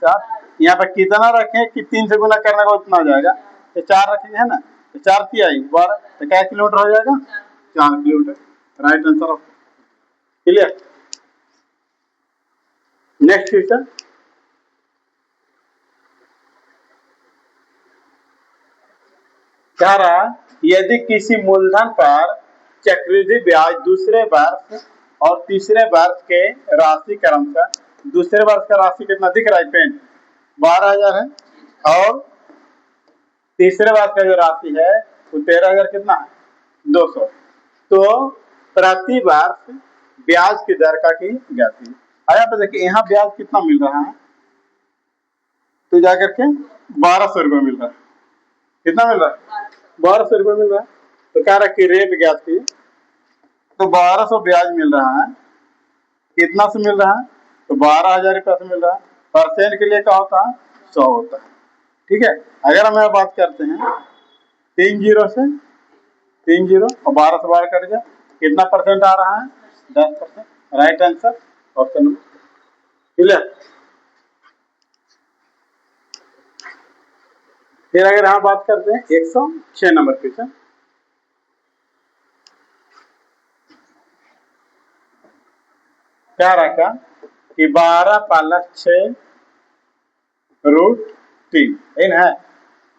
60, यहाँ पे कितना रखें कि 3 से गुना करने का उतना हो जाएगा, तो 4 रखेंगे है ना, तो 4 तिहाई 12, तो क्या किलोमीटर हो जाएगा, 4 kilometre. Right answer of, clear. Next question, कह रहा यदि किसी मूलधन पर चक्रवृद्धि ब्याज दूसरे वर्ष और तीसरे वर्ष के राशि क्रमशः, दूसरे वर्ष का राशि कितना दिख रहा है, पेन 12,000 है, और तीसरे वर्ष का जो राशि है वो 13,000 कितना है, 200। तो प्रति वर्ष ब्याज की दर का की जाती है। यहाँ पे देखिए यहाँ ब्याज कितना मिल रहा है, तो जाकर के 1200 रुपये मिल रहा है। कितना मिल रहा है, 1200 रुपये मिल रहा है। तो कह रहा है कि रेट ज्ञात की, तो 1200 ब्याज मिल रहा है, कितना से मिल रहा है, तो 12,000 रुपये से मिल रहा है। परसेंट के लिए क्या होता है, 100 होता है। ठीक है, अगर हम बात करते हैं 3 जीरो से 3 जीरो और 12 से 12 कट गया, कितना परसेंट आ रहा है, 10%। Right answer option number, clear. फिर अगर हम बात करते हैं 106 नंबर क्वेश्चन, क्या रखा कि 12 + 6 √3 इन है।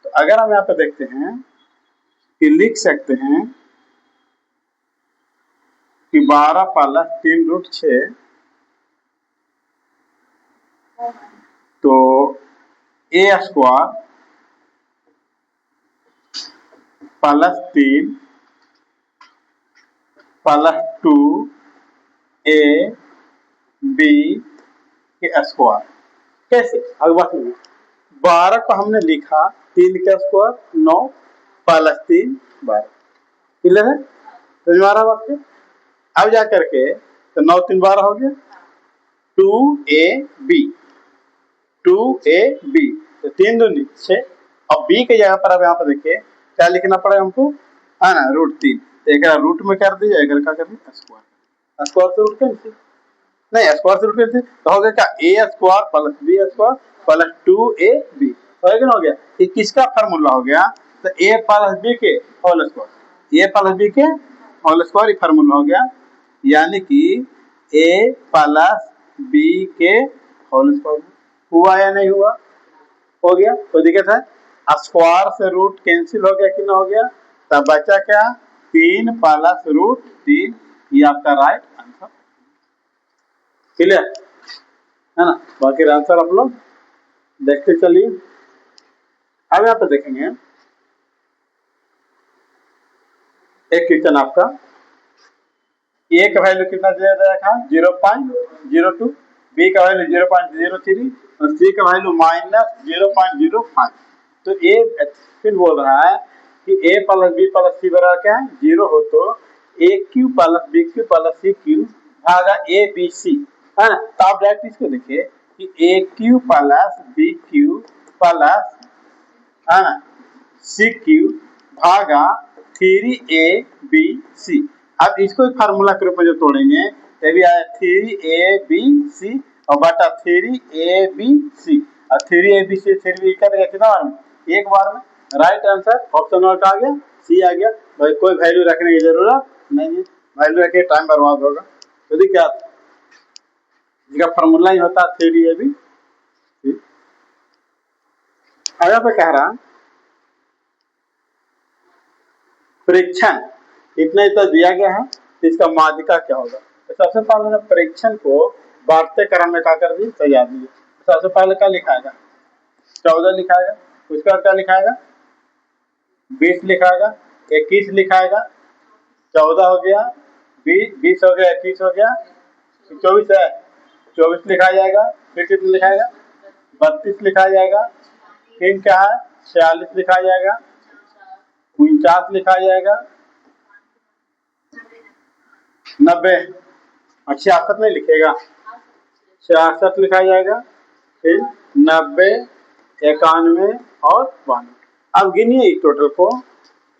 तो अगर हम यहाँ पे देखते हैं कि लिख सकते हैं कि 12 + 3 √6, तो a² + 3 + 2ab के स्क्वायर। कैसे, अगर बात नहीं, 12 को हमने लिखा 3 का स्क्वायर 9 + 3 12, क्लियर है, तो हमारा बात है। अब जा करके तो 9 3 12 हो गया, 2ab तो 3 दूनी 6। अब b के जगह पर अब यहाँ पर देखिए क्या लिखना पड़ेगा हमको, है ना, √3। एक रूट में कर दीजिए, एक का कर दीजिए स्क्वायर, स्क्वायर से रूट कैंसिल, नहीं स्क्वायर से रूट कैंसिल, तो हो गया क्या, a² + b² + 2ab हो गया। ये किसका फार्मूला हो गया, तो a + b के होल स्क्वायर, a + b के होल स्क्वायर ही फार्मूला हो गया, यानी कि a + b के होल स्क्वायर। हुआ या नहीं हुआ, हो गया, तो दिक्कत है, स्क्वायर से रूट कैंसिल हो गया, कितना हो गया, तब बचा क्या, 3 + √3, ये आपका राइट आंसर, क्लियर है ना। बाकी आंसर आप लोग देखते चलिए। अब यहाँ पे देखेंगे एक क्वेश्चन आपका, ए का वैल्यू कितना दिया था, 0.02, बी का वैल्यू 0.03 और सी का वैल्यू -0.05। तो ये फिर बोल रहा है कि a plus B plus C बराबर क्या है 0 हो तो A cube plus B cube plus C cube भागा ए बी सी है ना। तो आप डायरेक्ट इसको देखिए कि A cube plus B cube plus है ना सी क्यू भागा 3ab अब इसको फार्मूला के रूप में जो तोड़ेंगे तभी आया 3abc और बटा 3abc और 3abc 3b कर देगा कितना बार में एक बार में। राइट आंसर ऑप्शन नंबर का आ गया सी आ गया। भाई कोई वैल्यू रखने की जरूरत नहीं है, वैल्यू रखे टाइम बर्बाद होगा। तो देखिए क्या इसका फार्मूला ही होता है 3ab। अगर पे कह रहा परीक्षण इतना इतना दिया गया है तो इसका माध्यिका क्या होगा। तो सबसे पहले परीक्षण को बढ़ते क्रम में क्या कर दिए सजा दिए। सबसे पहले क्या लिखाएगा 14 लिखाएगा, उसके बाद क्या लिखाएगा 20 लिखाएगा, 21 लिखाएगा, 14 हो गया, 20 हो गया, 21 हो गया, 24 है 24 लिखा जाएगा, फिर कितना लिखाएगा 32 लिखा जाएगा, फिर क्या है 46 लिखा जाएगा, 49 लिखा जाएगा, 90 और 66 नहीं लिखेगा 66 लिखा जाएगा, फिर 90 91 और 92। अब गिनिए इस टोटल को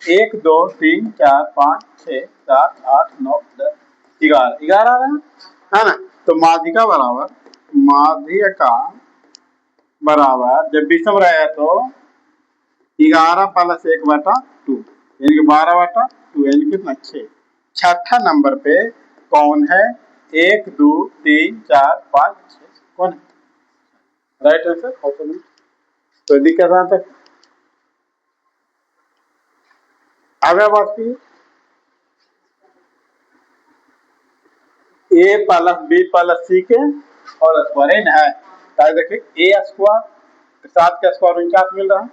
1 2 3 4 5 6 7 8 9 10 11 11 है ना। तो माध्यिका बराबर जब विषम रहेगा तो 11 प्लस 1 बटा 2 यानी कि 12/2 यानी कितना 6। छठा नंबर पे कौन है 1 2 3 4 5 6 कौन है राइट आंसर ऑप्शन। तो दिक्कत कहां तक आगे बात की ए प्लस बी प्लस सी के और स्क्वायर है। देखिए ए स्क्वायर 7 का स्क्वायर 49 मिल रहा है,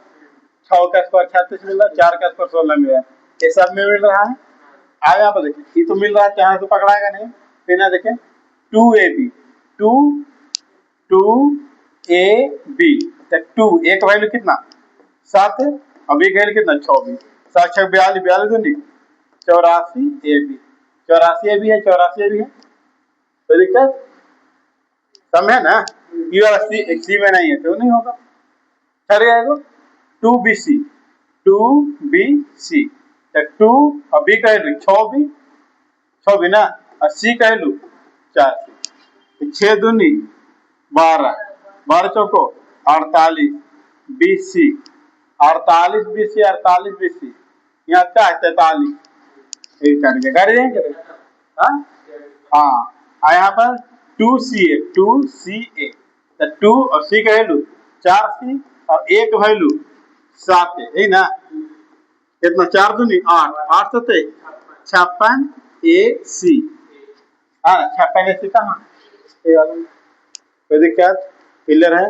6 का स्क्वायर 36 मिल रहा है, 4 का स्क्वायर 16 मिल रहा है, ये सब में मिल रहा है। आगे यहाँ पर देखिए ये तो मिल रहा है यहाँ तो पकड़ाएगा नहीं फिर ना देखें 2ab 2 2ab 2 ए का वैल्यू कितना 7 है और बी का वैल्यू कितना 24 7 6 42 42 दूनी 84ab 84ab है 84ab है। तो दिक्कत कम है ना यू आर सी में नहीं है तो नहीं होगा ठहर जाएगा 2bc 2bc 2 और बी का वैल्यू 6 ना और सी का वैल्यू 4 6 दूनी 12 12 चौको 48 बीसी 48 बीसी 48 बीसी यहाँ क्या है 43 एक करके कर देंगे हाँ यहाँ पर 2ca 2ca तो 2 और सी का वैल्यू 4c और ए का वैल्यू 7 है ना कितना 4 दूनी 8 8 सत्ते 56 ac हाँ 56 ac कहाँ कोई दिक्कत क्लियर है।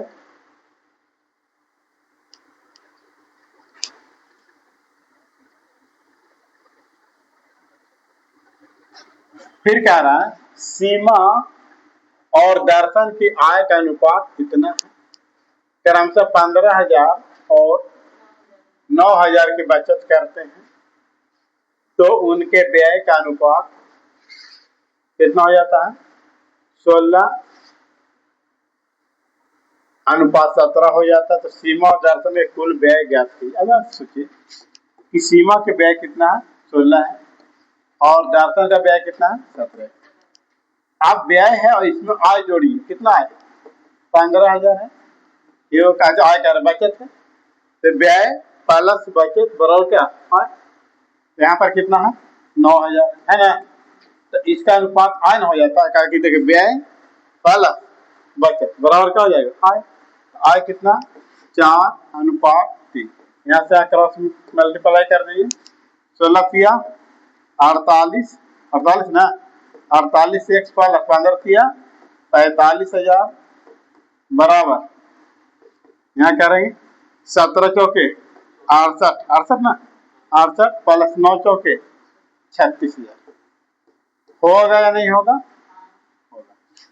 फिर कह रहा है सीमा और दर्शन की आय का अनुपात कितना है। क्रमशः 15,000 और 9,000 की बचत करते हैं तो उनके व्यय का अनुपात कितना हो जाता है 16:17 हो जाता है। तो सीमा और दर्शन में कुल व्यय ज्ञात कीजिए। अब आप सोचिए कि सीमा के व्यय कितना है 16 है और दर्शन का व्यय कितना है 17 है। आप व्यय है और इसमें आय जोड़िए कितना है 15,000 है ये आय कर बचत है तो व्यय प्लस बचत बराबर क्या आय यहाँ पर कितना है 9,000 है ना। तो इसका अनुपात आय न हो जाता है कि देखिए व्यय प्लस बचत बराबर क्या हो जाएगा आय। आय कितना 4:3 यहाँ से क्रॉस मल्टीप्लाई कर दीजिए 16 किया 48 48 ना 48 से 15 किया 45,000 बराबर यहाँ करेंगे 17 चौके 68 68 ना 68 प्लस 9 चौके 36,000 होगा या नहीं होगा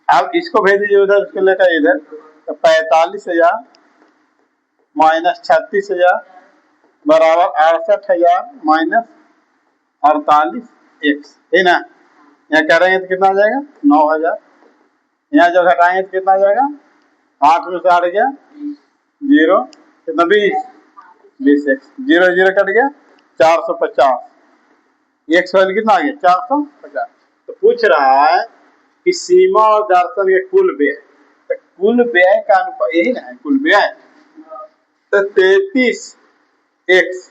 अब इसको भेज दीजिए उधर उसको लेकर इधर तो 45,000 माइनस 36,000 बराबर 68,000 माइनस 48x है ना। यहाँ करेंगे तो कितना आ जाएगा 9,000। यहाँ जब घटाएंगे तो कितना आ जाएगा 8 में से 8 गया 0 कितना 20x 0 0 कट गया 450 x वैल्यू कितना आ गया 450। तो पूछ रहा है कि सीमा और दर्शन के कुल व्यय, तो कुल व्यय का अनुपात यही ना है कुल व्यय, तो 33x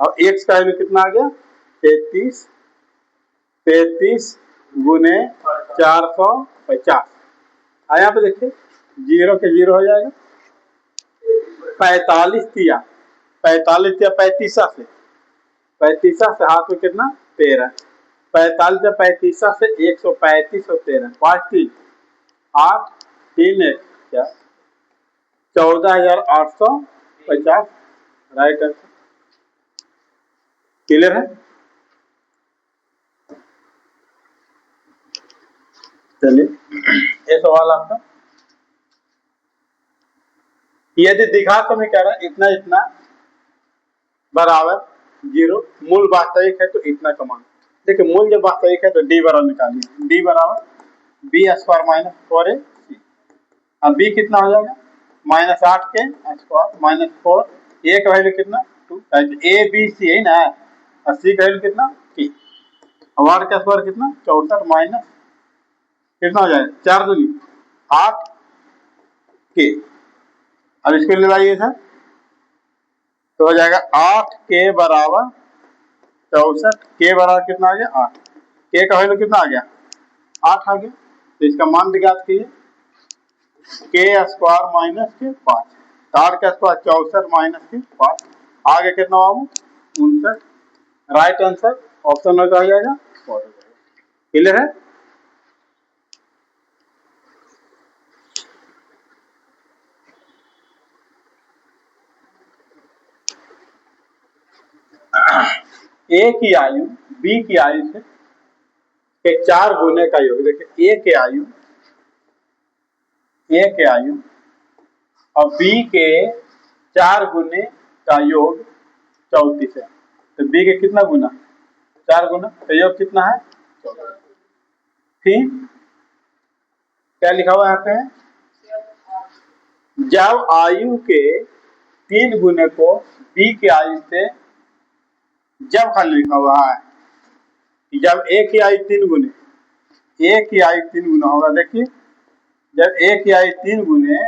और x का वैल्यू कितना आ गया 33 गुने 450। यहाँ पे देखिए 0 के 0 हो जाएगा 45 तिया 35 से 35 से हाथ में कितना 13 45 से 35 से 135 और 13 5 3 8 3 1 क्या 14,850 राइट आंसर। क्लियर है। चलिए ये सवाल आपका, यदि दिखा तो मैं कह रहा इतना इतना बराबर 0 मूल वास्तविक है तो इतना कमान। देखिए मूल जब वास्तविक है तो डी बराबर निकालिए, डी बराबर बी स्क्वायर माइनस 4ac। अब बी कितना हो जाएगा -8 के स्क्वायर माइनस 4, ए का वैल्यू कितना 2, ए बी सी है ना, और सी का वैल्यू कितना 3, और आर का स्क्वायर कितना 64 माइनस कितना हो जाएगा 4 दूनी 8 के। अब इसको लगाइए सर तो हो जाएगा 8 के बराबर 64, के बराबर कितना आ गया 8, के का वैल्यू कितना आ गया 8 आ गया। तो इसका मान ज्ञात कीजिए के स्क्वायर माइनस के 5, 8 का स्क्वायर 64 माइनस के 5 आगे कितना होगा 59। राइट आंसर ऑप्शन में आ जाएगा। क्लियर है। ए की आयु बी की आयु से के 4 गुने का योग, देखिए ए के आयु और बी के 4 गुने का योग 34 है, तो बी के कितना गुना 4 गुना, तो योग कितना है 34। ठीक क्या लिखा हुआ यहाँ पे, जब आयु के 3 गुने को बी की आयु से, जब खाली लिखा हुआ है जब ए की आयु 3 गुने, ए की आयु 3 गुना होगा, देखिए जब ए की आयु 3 गुने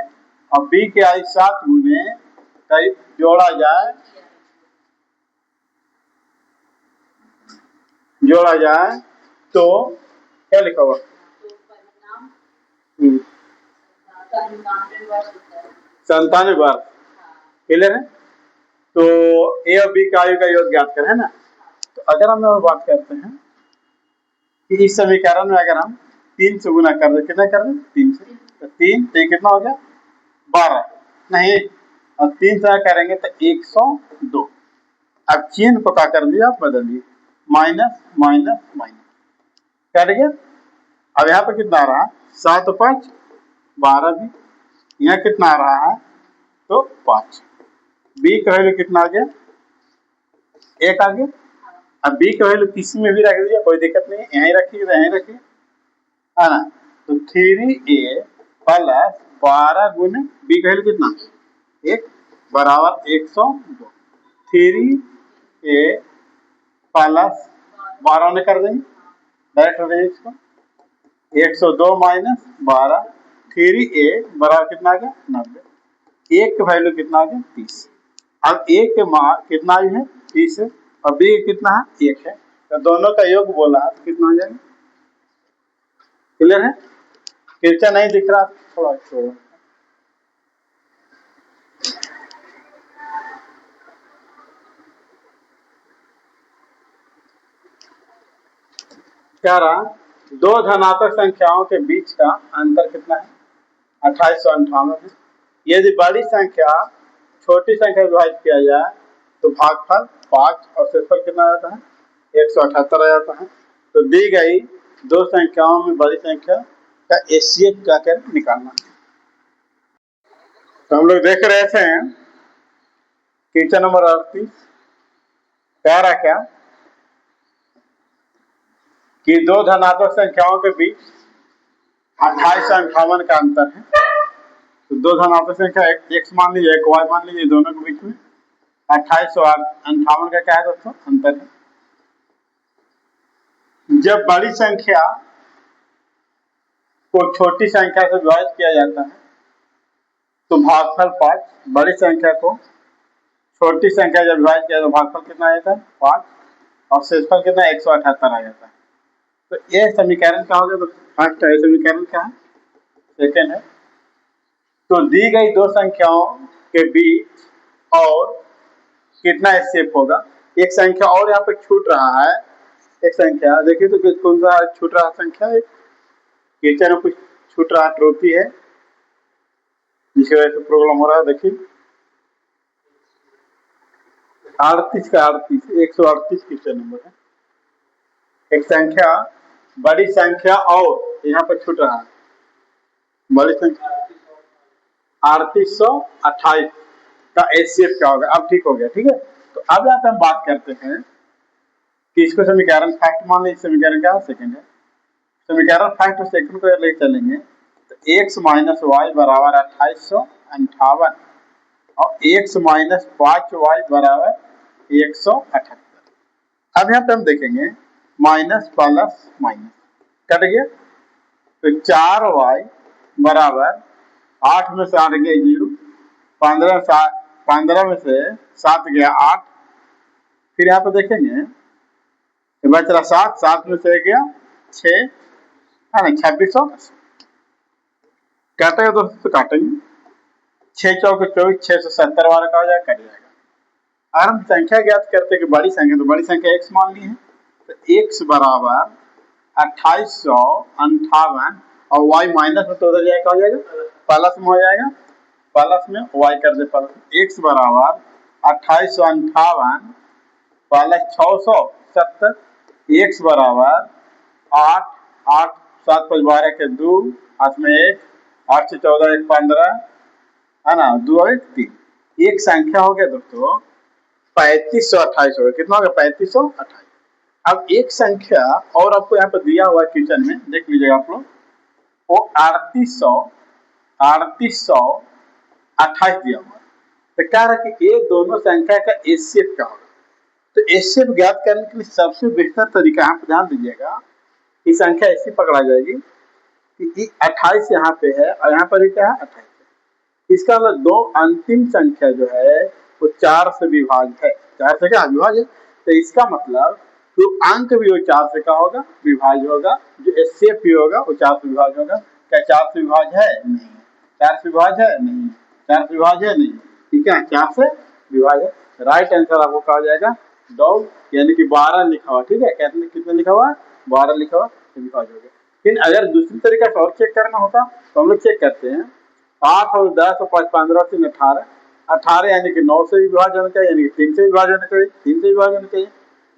और बी की आयु 7 गुने जोड़ा जाए तो क्या लिखा हुआ 97 बार। क्लियर है। तो ए और बी का आयु का योग ज्ञात करें ना, तो अगर हम बात करते हैं कि इस समीकरण में अगर हम 3 से गुना कर दे, कितना कर दे 3 से, तो 3 तो कितना हो गया 12 नहीं, और 3 से करेंगे तो 102। अब चिन्ह को क्या कर दिया बदल दिए, माइनस माइनस माइनस कट गया। अब यहाँ पे कितना आ रहा है 7 और 5 12 भी, यहाँ कितना आ रहा है तो 5, बी का वैल्यू कितना आ गया 1 आ गया। अब बी का वैल्यू किसी में भी रख दीजिए कोई दिक्कत नहीं, यहीं रखिए तो यहीं रखिए है ना। तो 3a प्लस 12 गुने बी का वैल्यू कितना 1 बराबर 102, 3a प्लस 12 ने कर देंगे डायरेक्ट कर इसको 102 माइनस 12, 3a बराबर कितना आ गया 90, एक का वैल्यू कितना आ गया 30। अब एक के मान कितना आयु है 30 है और बी कितना है 1 है, तो दोनों का योग बोला तो कितना हो जाएगा। क्लियर है। किरचा नहीं दिख रहा थोड़ा छोड़ो। क्या रहा, दो धनात्मक संख्याओं के बीच का अंतर कितना है 2858 है। यदि बड़ी संख्या छोटी संख्या विभाजित किया जाए तो भागफल 5 और शेषफल कितना आ जाता है 178 आ जाता है। तो दी गई दो संख्याओं में बड़ी संख्या का एचसीएफ क्या कर निकालना है। तो हम लोग देख रहे थे क्वेश्चन नंबर 38 कह रहा क्या कि दो धनात्मक संख्याओं के बीच 28 से 58 का अंतर है। तो दो धनात्मक संख्या एक x मान लीजिए, एक y मान लीजिए, दोनों के बीच में 28 और 58 का क्या है दोस्तों, अंतर है। जब बड़ी संख्या को छोटी संख्या से विभाजित किया जाता है तो भागफल 5, बड़ी संख्या को छोटी संख्या जब विभाजित किया तो भागफल कितना आ जाता है 5 और शेषफल कितना 178 आ जाता है। तो ये समीकरण क्या हो गया, तो फर्स्ट है समीकरण क्या है, सेकेंड है। तो दी गई दो संख्याओं के बीच और कितना एचसीएफ होगा, एक संख्या और यहाँ पे छूट रहा है, एक संख्या देखिए तो कौन सा छूट रहा संख्या, एक किचन में कुछ छूट रहा ट्रॉफी है जिसकी वजह से प्रॉब्लम हो रहा है। देखिए 38 का 38 138 किचन नंबर है, एक संख्या बड़ी संख्या और यहाँ पर छूट रहा है बड़ी संख्या 3828 का एचसीएफ क्या होगा। अब ठीक हो गया, ठीक है। तो अब यहाँ पे हम बात करते हैं कि इसको समीकरण फर्स्ट मान लीजिए, समीकरण क्या सेकंड है, समीकरण फर्स्ट और सेकंड को लेकर चलेंगे तो x माइनस वाई बराबर 2858 और x माइनस 5y बराबर 178। अब यहाँ पे हम देखेंगे माइनस प्लस माइनस कट गया, तो 4y बराबर 8 में से 8 गया 0, 15 में से 7 गया 8, फिर यहाँ पे देखेंगे बच रहा 7, 7 में से गया 6 है ना, 2600 काटेगा दोस्तों, तो काटेंगे 6 चौके 24, 670 वाला का हो जाएगा, कट जाएगा। अगर हम संख्या ज्ञात करते हैं कि बड़ी संख्या, तो बड़ी संख्या x मान ली है, तो x बराबर 2858 और y माइनस में तो उधर जाएगा, हो जाएगा प्लस में हो जाएगा, प्लस में y कर दे प्लस, x बराबर 2858 प्लस 670, x बराबर 8 8 7 5 12 के 2 हाथ में 1 8 से 14 1 15 है ना, 2 और 1 3, एक संख्या हो गया दोस्तों 3528 हो गया, कितना हो गया 3528। अब एक संख्या और आपको यहाँ पर दिया हुआ है क्वेश्चन में, देख लीजिएगा आप लोग, वो 3828 दिया हुआ है। तो क्या रहा कि ये दोनों संख्या का एचसीएफ क्या होगा। तो एचसीएफ ज्ञात करने के लिए सबसे बेहतर तरीका यहाँ पर ध्यान दीजिएगा कि संख्या ऐसी पकड़ा जाएगी कि 28 यहाँ पे है और यहाँ पर क्या है 28 है, इसका मतलब दो अंतिम संख्या जो है वो 4 से विभाज्य है, 4 से क्या विभाज्य है, तो इसका मतलब जो अंक भी वो 4 से का होगा विभाज्य होगा, जो एचसीएफ भी होगा वो 4 से विभाज्य होगा। क्या 4 से विभाज्य है, नहीं, 4 से विभाज्य है, नहीं, 4 से विभाज्य है, नहीं, ठीक है, 4 से विभाज्य। राइट आंसर आपको कहा जाएगा डॉग, यानी कि 12 लिखा हुआ, ठीक है, कितने लिखा हुआ 12 लिखा हुआ, विभाज्य हो गया। फिर अगर दूसरी तरीका से और चेक करना होता तो हम लोग चेक करते हैं 8 और 10 और 5 15 3 18, 18 यानी कि 9 से विभाज्य होना चाहिए, यानी कि 3 से विभाज्य होना चाहिए, 3 से विभाज्य होना चाहिए।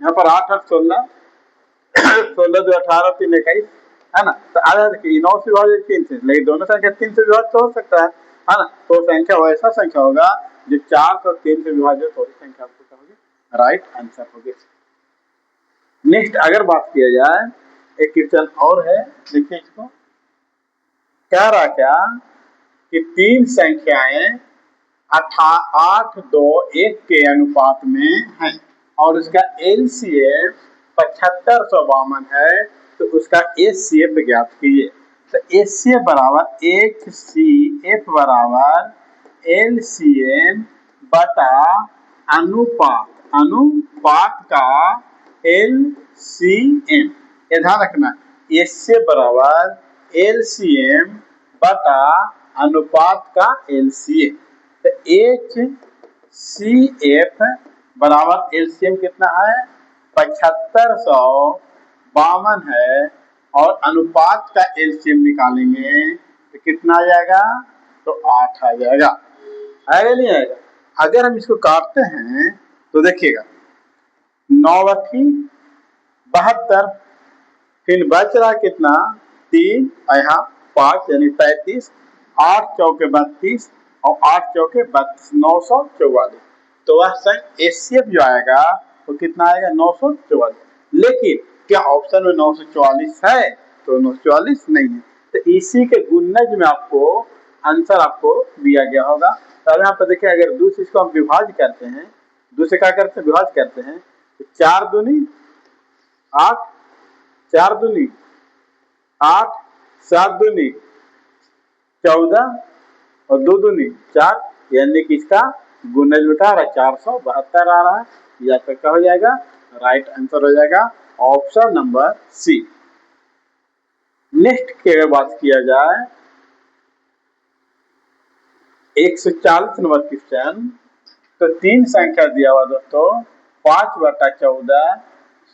यहाँ पर 8 8 16 16 2 18 3 21 है ना, तो आधा देखिए 9 से विभाज्य 3 से, लेकिन दोनों संख्या 3 से विभाज्य तो हो सकता है ना, तो संख्या वैसा संख्या होगा जो 4 और 3 से विभाज्य थोड़ी संख्या आपको क्या होगी, राइट आंसर हो गया। नेक्स्ट अगर बात किया जाए एक क्वेश्चन और है, देखिए इसको कह रहा क्या कि तीन संख्याएं 8 2 1 के अनुपात में हैं और उसका एलसीएम 7552 है, तो उसका एचसीएफ ज्ञात कीजिए। तो एचसीएफ बराबर एचसीएफ बराबर एलसीएम बटा अनुपात, अनुपात का एलसीएम, ये ध्यान रखना, एचसीएफ बराबर एलसीएम बटा अनुपात का एलसीएम। तो एचसीएफ बराबर एलसीएम कितना है 7552 है और अनुपात का एलसीएम निकालेंगे तो कितना आ जाएगा, तो 8 आ जाएगा, आएगा नहीं आएगा। अगर हम इसको काटते हैं तो देखिएगा 9 72, फिर बच रहा कितना 3 यहाँ 5 यानी 35, 8 चौके 32 और 8 चौके 32, 944। तो वह संख्या एचसीएफ जो आएगा वो कितना आएगा 944। लेकिन क्या ऑप्शन में 944 है? तो 944 नहीं है। तो इसी के गुणज में आपको आंसर आपको दिया गया होगा। तो अब यहाँ पर देखिए, अगर 2 से इसको हम विभाज्य करते हैं, 2 से क्या करते हैं विभाज्य करते हैं, तो 4 दूनी 8, 4 दूनी 8, 7 दूनी 14 और 2 दूनी 4, यानी कि इसका गुणज में क्या आ रहा है 472 आ रहा है। या फिर क्या हो जाएगा, राइट आंसर हो जाएगा ऑप्शन नंबर सी। नेक्स्ट की अगर बात किया जाए 140 नंबर क्वेश्चन, तो 3 संख्या दिया हुआ दोस्तों 5/14,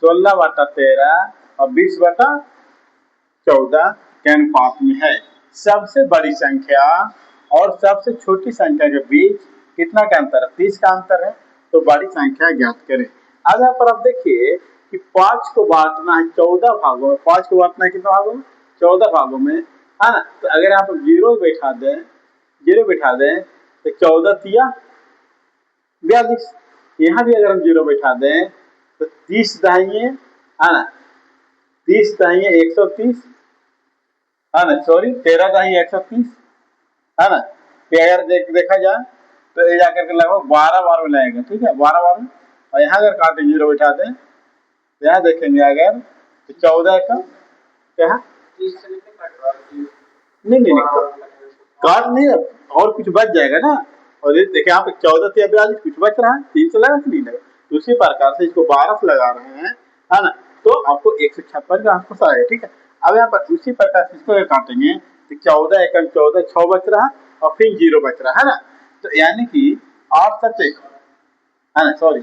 16/13 और 20/14 के अनुपात में है। सबसे बड़ी संख्या और सबसे छोटी संख्या के बीच कितना का अंतर है? 30 का अंतर है। तो बड़ी संख्या ज्ञात करें। अब यहाँ पर आप देखिए कि 5 को बांटना है 14 भागों में। 5 को बांटना है कितने भागों में? 14 भागों में, है ना। तो अगर आप 0 बैठा दें, 0 बैठा दें तो 14 तिया 42। यहाँ भी अगर हम 0 बैठा दें तो 30 दाहिए, है ना, 30 दाहिए 130, है ना, सॉरी 13 दाहिए 130, है ना। तो अगर देखा जाए तो ये जाकर के लगभग 12 बार में लगेगा, ठीक है, 12 बार में। और यहाँ अगर काटे 0 बैठा दें तो यहाँ देखेंगे अगर तो 14 का क्या है, नहीं काट नहीं, और कुछ बच जाएगा ना। और ये देखिए यहाँ पे 14 से 42 कुछ बच रहा है, 3 से लगा कि नहीं लगा। तो उसी प्रकार से इसको 12 से लगा रहे हैं, है ना, तो आपको 156 का आंसर आएगा, ठीक है। अब यहाँ पर उसी प्रकार से इसको काटेंगे तो 14 एकम 14 6 बच रहा और फिर 0 बच रहा है ना। तो यानी कि 8 सच है ना, सॉरी,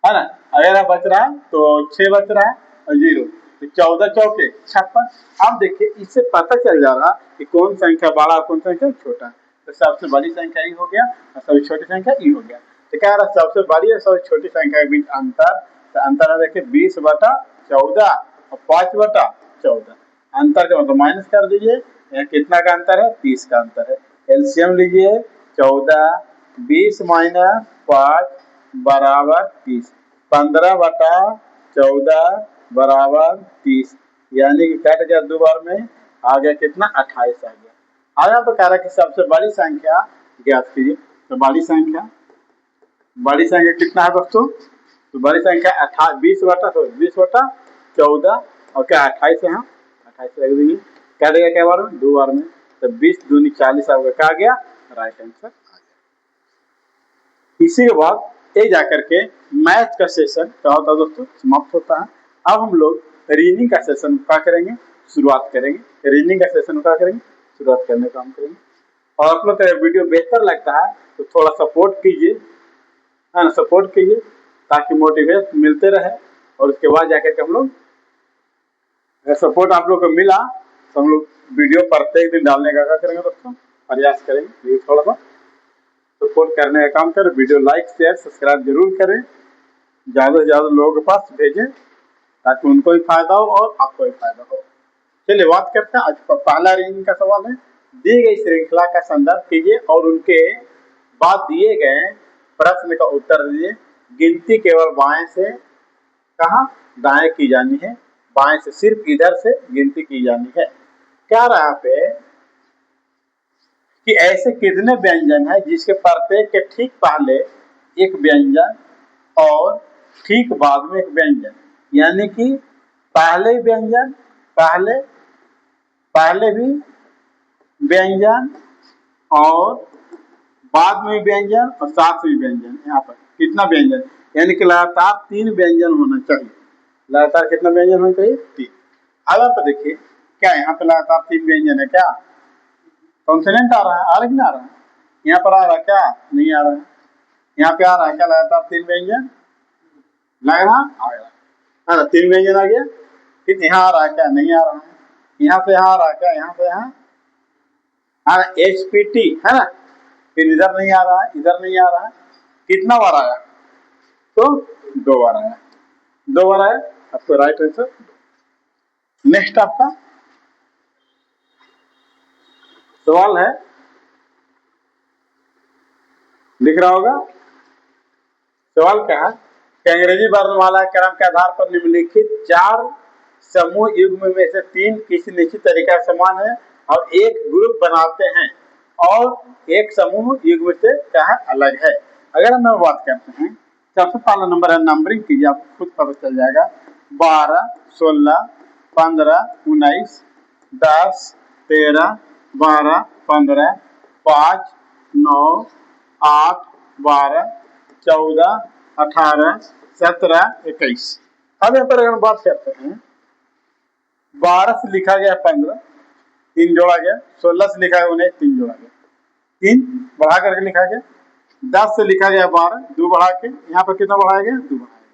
है ना, अगर आप बच रहा है तो 6 बच रहा है और 0, तो 14 चौके 56। अब देखिए इससे पता चल जा रहा कि कौन संख्या बड़ा और कौन संख्या छोटा है। तो सबसे बड़ी संख्या ई हो गया और सबसे छोटी संख्या ई हो गया। तो क्या रहा, सबसे बड़ी और सबसे छोटी संख्या के बीच अंतर, तो अंतर है देखिए 20/14 और 5/14। अंतर का मतलब माइनस कर दीजिए, यहाँ कितना का अंतर है, 30 का अंतर है। एलसीएम लीजिए 14, 20 माइनस 5 बराबर 30, 15/14 बराबर 30, यानी कि कट गया 2 बार में, आ गया कितना 28 आ गया। अब यहाँ पर कह रहा है कि सबसे बड़ी संख्या ज्ञात कीजिए। तो बड़ी संख्या कितना है दोस्तों? तो बड़ी संख्या 20/14 और क्या 28 है, 28 रख दीजिए, क्या देगा क्या बार में 2 बार में। तो 20 दूनी 40 आपका क्या आ गया, राइट आंसर आ गया। इसी के बाद ये जाकर के मैथ का सेशन क्या होता है दोस्तों, समाप्त होता है। अब हम लोग रीजनिंग का सेशन क्या करेंगे, शुरुआत करेंगे। रीजनिंग का सेशन क्या करेंगे, शुरुआत करने का काम करेंगे। और आप लोग का वीडियो बेहतर लगता है तो थोड़ा सपोर्ट कीजिए, है ना, सपोर्ट कीजिए ताकि मोटिवेशन मिलते रहे। और उसके बाद जाकर के हम लोग, अगर सपोर्ट आप लोग को मिला तो हम लोग वीडियो प्रत्येक दिन डालने का क्या करेंगे दोस्तों, प्रयास करेंगे। ये थोड़ा सा सपोर्ट करने का काम करें। वीडियो लाइक शेयर सब्सक्राइब जरूर करें, ज्यादा से ज्यादा लोगों के पास भेजें ताकि उनको भी फायदा हो और आपको भी फायदा हो। चलिए बात करते हैं आज का पहला रीजनिंग का सवाल है। दी गई श्रृंखला का संदर्भ कीजिए और उनके बाद दिए गए प्रश्न का उत्तर दीजिए। गिनती केवल बाएं से कहा दाएं की जानी है, बाएं से सिर्फ इधर से गिनती की जानी है। क्या रहा पे कि ऐसे कितने व्यंजन है जिसके प्रत्येक के ठीक पहले एक व्यंजन और ठीक बाद में एक व्यंजन, यानी कि पहले व्यंजन, पहले भी व्यंजन और बाद में व्यंजन और साथ में व्यंजन। यहाँ पर कितना व्यंजन, यानी कि लगातार 3 व्यंजन होना चाहिए। लगातार कितना व्यंजन होना चाहिए, 3। अब आप देखिए क्या यहाँ पे लगातार 3 व्यंजन है, क्या कॉन्सोनेंट आ रहा है, आ रहा है कि नहीं आ रहा है? यहाँ पर आ रहा है क्या, नहीं आ रहा है। यहाँ पे आ रहा है क्या लगातार 3 व्यंजन, लग रहा आ रहा है ना, 3 व्यंजन आ गया। फिर यहाँ आ रहा है क्या, नहीं आ रहा है। यहाँ से यहाँ आ रहा है क्या, यहाँ से यहाँ HPT है ना, फिर इधर नहीं आ रहा है, इधर नहीं आ रहा है। कितना बार आया, तो 2 बार आया, 2 बार आया, आपको राइट आंसर। नेक्स्ट आपका सवाल है, लिख रहा होगा। सवाल क्या है, अंग्रेजी वर्णमाला क्रम के आधार पर निम्नलिखित 4 समूह युग्म में से 3 किसी निश्चित तरीका समान है और एक ग्रुप बनाते हैं और एक समूह युग्म से क्या है अलग है। अगर हम बात करते हैं सबसे पहला नंबर है नंबरिंग कीजिए, आपको खुद पता चल जाएगा। 12, 16, 15, 19, 10, 13, 12, 15, 5, 9, 8, 12, 14, 18, 17, 21। अब यहाँ पर अगर हम बात करते हैं 12 से लिखा गया 15, 3 जोड़ा गया। 16 से लिखा गया 19, 3 जोड़ा गया। 3 बढ़ा करके लिखा गया। 10 से लिखा गया 12, 2 बढ़ा के यहाँ पर कितना बढ़ाया गया? 2 बढ़ाया गया।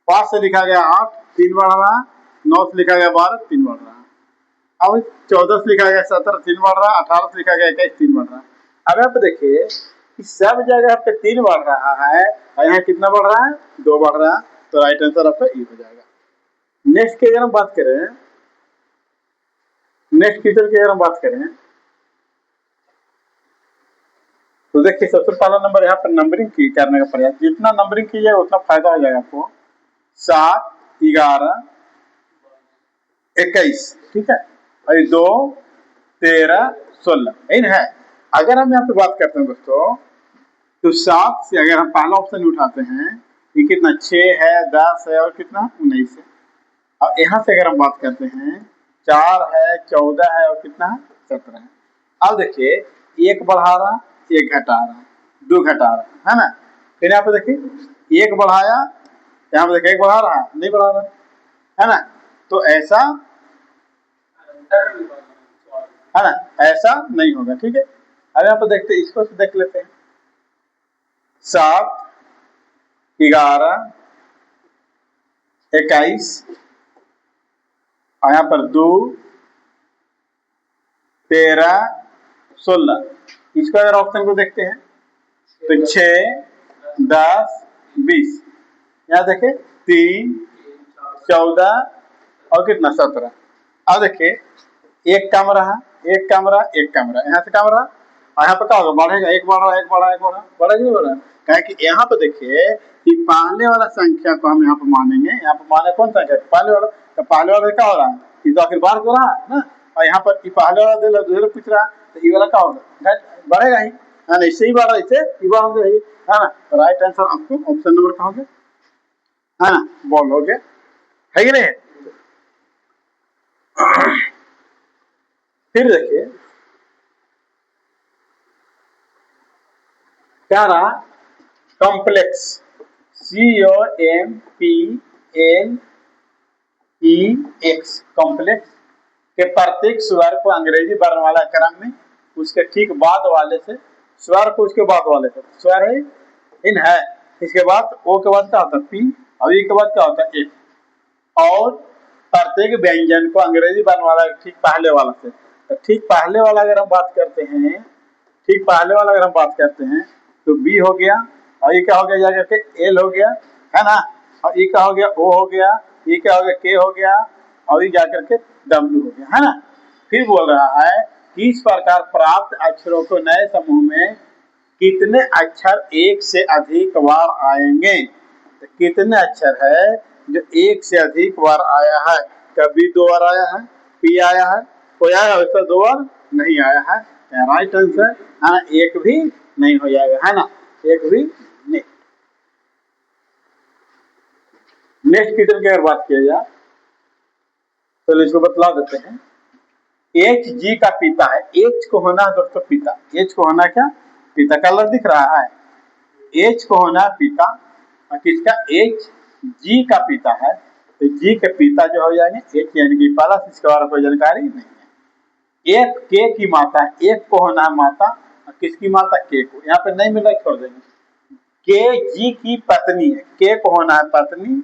5 से लिखा गया 8, 3 बढ़ रहा। 9 से लिखा गया 12, 3 बढ़ रहा। अब 14 से लिखा गया 17, 3 बढ़ रहा। 18 से लिखा गया 21, 3 बढ़ रहा। अब यहाँ पे देखिए सब जगह पे 3 बढ़ रहा है और यहाँ कितना बढ़ रहा है? 2 बढ़ रहा है। तो राइट आंसर आपका ई हो जाएगा। नेक्स्ट की अगर हम बात करें, नेक्स्ट फीचर की अगर हम बात करें तो देखिए सबसे पहला नंबर यहाँ पर नंबरिंग की करने का प्रयास, जितना नंबरिंग कीजिए उतना फायदा हो जाएगा आपको। 7, 11, 21, ठीक है, और 2, 13, 16 इन है। अगर हम यहाँ पे बात करते हैं दोस्तों तो 7 से अगर हम पहला ऑप्शन उठाते हैं ये कितना 6 है, 10 है और कितना 19 है। अब यहाँ से अगर हम बात करते हैं 4 है, 14 है और कितना है 17 है। अब देखिए 1 बढ़ा रहा, 1 घटा रहा, 2 घटा रहा है ना। फिर यहाँ पे देखिए 1 बढ़ाया, यहाँ पे देखिए 1 बढ़ा रहा, नहीं बढ़ा रहा है ना। तो ऐसा है ना, ऐसा नहीं होगा, ठीक है। अब यहाँ पे देखते इसको देख लेते हैं। 7, 11, 21 और यहाँ पर 2, 13, 16। इसको अगर ऑप्शन को देखते हैं तो 6, 10, 20। यहाँ देखे 3, 14 और कितना 17। अब देखिए 1 कम रहा, 1 कम रहा, 1 कम रहा, यहाँ से कम रहा और यहाँ पर क्या होगा? बढ़ेगा, 1 बढ़ रहा, 1 बढ़ा, 1 बढ़ा, बढ़ेगा नहीं बढ़ा? क्या कि यहाँ पे देखिए कि पहले वाला संख्या को हम यहाँ पे मानेंगे। यहाँ पे माने कौन संख्या? पहले वाला। तो पहले वाला क्या हो रहा है? ये तो आखिर बार हो रहा है ना। और यहाँ पर पहले वाला दे दूसरे पूछ रहा है तो ये वाला क्या होगा? बढ़ेगा ही है ना, इससे ही बढ़ रहा, इससे ही बढ़ रही है ना। तो राइट आंसर आपको ऑप्शन नंबर क्या हो गया है ना, बॉल हो गया, है कि नहीं। फिर देखिए क्या रहा? कॉम्प्लेक्स, COMPLEX, कॉम्प्लेक्स के प्रत्येक स्वर को अंग्रेजी वर्णमाला क्रम में उसके ठीक बाद वाले से स्वर को उसके बाद वाले से स्वर है इन है। इसके बाद ओ के बाद क्या होता है? पी और ई के बाद क्या होता है? ए। और प्रत्येक व्यंजन को अंग्रेजी वर्णमाला ठीक पहले वाला से, तो ठीक पहले वाला अगर हम बात करते हैं, ठीक पहले वाला अगर हम बात करते हैं तो बी हो गया और ये क्या हो गया जाकर के एल हो गया है ना, और ये क्या हो गया? ओ हो गया, ये क्या हो गया? के हो गया और ये जाकर के डब्ल्यू हो गया है ना। फिर बोल रहा है कि इस प्रकार प्राप्त अक्षरों को नए समूह में कितने अक्षर एक से अधिक बार आएंगे? तो कितने अक्षर है जो एक से अधिक बार आया है? कभी 2 बार आया है, पी आया है, कोई आया है उसका 2 बार नहीं आया है। राइट आंसर है ना, एक भी नहीं हो जाएगा है ना, एक भी नहीं। नेक्स्ट क्वेश्चन की अगर बात किया जाए तो इसको बतला देते हैं। एच जी का पिता है, एच को होना है दोस्तों पिता, एच को होना क्या? पिता। कलर दिख रहा है, एच को होना पिता और किसका? एच जी का पिता है तो जी के पिता जो हो जाएंगे एच, यानी कि पहला इसके बारे में कोई जानकारी नहीं है। एक के की माता है, एक को होना है माता और किसकी माता? के को। यहाँ पे नहीं मिला छोड़ देंगे। के जी की पत्नी है, के को होना है पत्नी,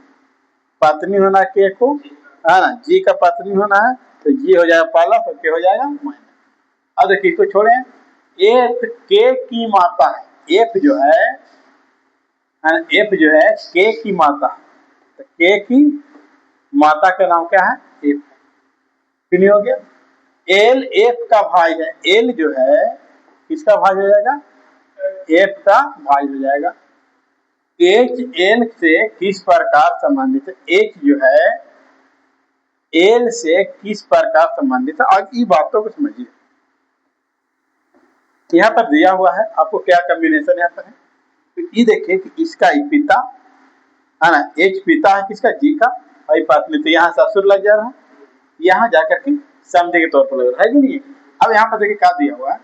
पत्नी होना है के को है ना, जी का पत्नी होना है तो जी हो जाएगा पहला फिर के हो जाएगा माइनस। अब देखिए इसको छोड़े, एफ के की माता है, एफ जो है एफ जो है के की माता, तो के की माता का नाम क्या है? एफ। क्लियर हो गया। एल एफ का भाई है, एल जो है किसका भाई हो जाएगा? एफ का भाई हो जाएगा। एच एल से किस प्रकार संबंधित है, एच जो है एल से किस प्रकार संबंधित है। आज ये बातों को समझिए, यहाँ पर दिया हुआ है आपको क्या कॉम्बिनेशन यहाँ पर है। तो ये देखिए कि इसका ही पिता है ना, एच पिता है किसका, जी का, और पत्नी, तो यहाँ ससुर लग जा रहा है, यहाँ जाकर के समझे के तौर पर लग रहा है कि नहीं। अब यहाँ पर देखिए क्या दिया हुआ है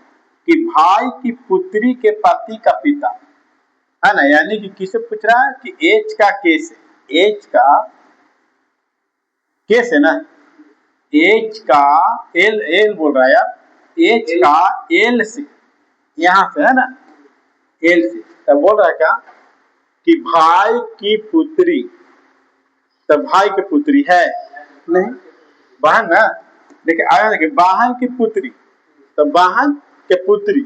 कि भाई की पुत्री के पति का पिता है ना, यानी कि किसे पूछ रहा है कि एच का केस है, एच का केस है ना, एच का एल एल बोल रहा है यार, एच का एल से, यहां से है ना, एल से, तब बोल रहा है क्या कि भाई की पुत्री, तब भाई की पुत्री है नहीं, बहन ना, देखिए आया देखिए बहन की पुत्री, तो बहन के पुत्री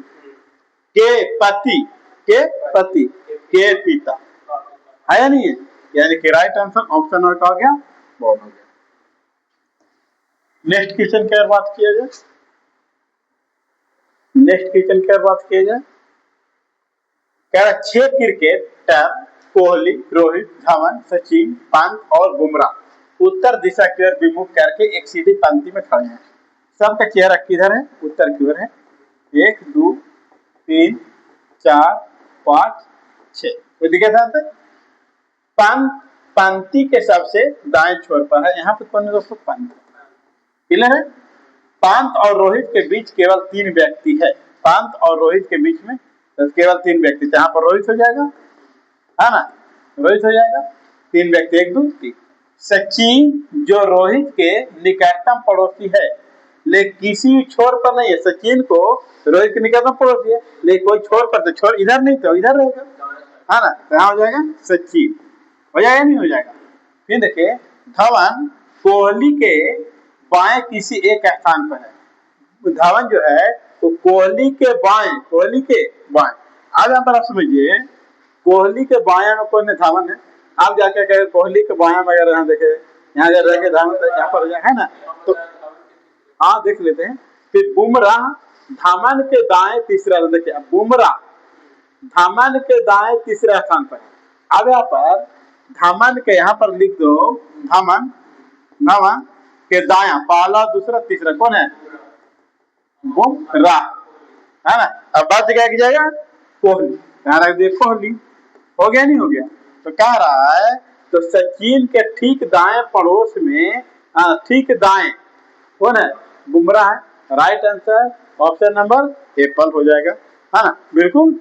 के पति, के पति के पिता है या नहीं है, यानी कि राइट आंसर ऑप्शन नंबर का हो गया, बहुत हो गया। नेक्स्ट क्वेश्चन की बात किया जाए, नेक्स्ट क्वेश्चन की बात किया जाए, कह रहा 6 क्रिकेटर कोहली, रोहित, धवन, सचिन, पंत और बुमराह उत्तर दिशा की ओर विमुख करके एक सीधी पंक्ति में खड़े हैं। सबका चेहरा किधर है, उत्तर की ओर है। 1 2 3 4 5 6, तो दिखे साथ पंत पंक्ति के सबसे दाएं छोर पर है। यहाँ पे कौन है दोस्तों, पंत, क्लियर है। पंत और रोहित के बीच केवल 3 व्यक्ति है, पंत और रोहित के बीच में केवल 3 व्यक्ति, जहां पर रोहित हो जाएगा है ना, रोहित हो जाएगा, 3 व्यक्ति, 1 2 3। सचिन जो रोहित के निकटतम पड़ोसी है, लेकिन किसी छोर पर नहीं है, सचिन को रोहित के निकटतम पड़ोसी है, लेकिन कोई छोर पर, तो छोर इधर नहीं तो इधर रहेगा है ना, कहाँ हो जाएगा, सचिन हो जाएगा, नहीं हो जाएगा। फिर देखिए धवन कोहली के बाएं किसी एक स्थान पर है, धवन जो है तो कोहली के बाएं, कोहली के बाएं, आज यहाँ पर आप समझिए कोहली के बाएं में कौन है, धवन है। आप जाके कहे कोहली के बाएं में अगर यहाँ देखे, यहाँ अगर रह के धवन तो यहाँ पर है ना, तो हाँ देख लेते हैं। फिर बुमराह धवन के दाएं तीसरा, देखिए बुमराह धवन के दाएं तीसरा स्थान पर है। अब यहाँ पर धवन के यहाँ पर लिख दो, धवन, धवन के दाया पहला दूसरा तीसरा कौन है, बुमराह है ना। अब बात क्या की जाएगा, कोहली, यहाँ रख दिए कोहली, हो गया नहीं हो गया। तो कह रहा है तो सचिन के ठीक दाएं पड़ोस में, ठीक दाएं कौन है, बुमराह है, right answer option number Apple हो जाएगा है ना, बिल्कुल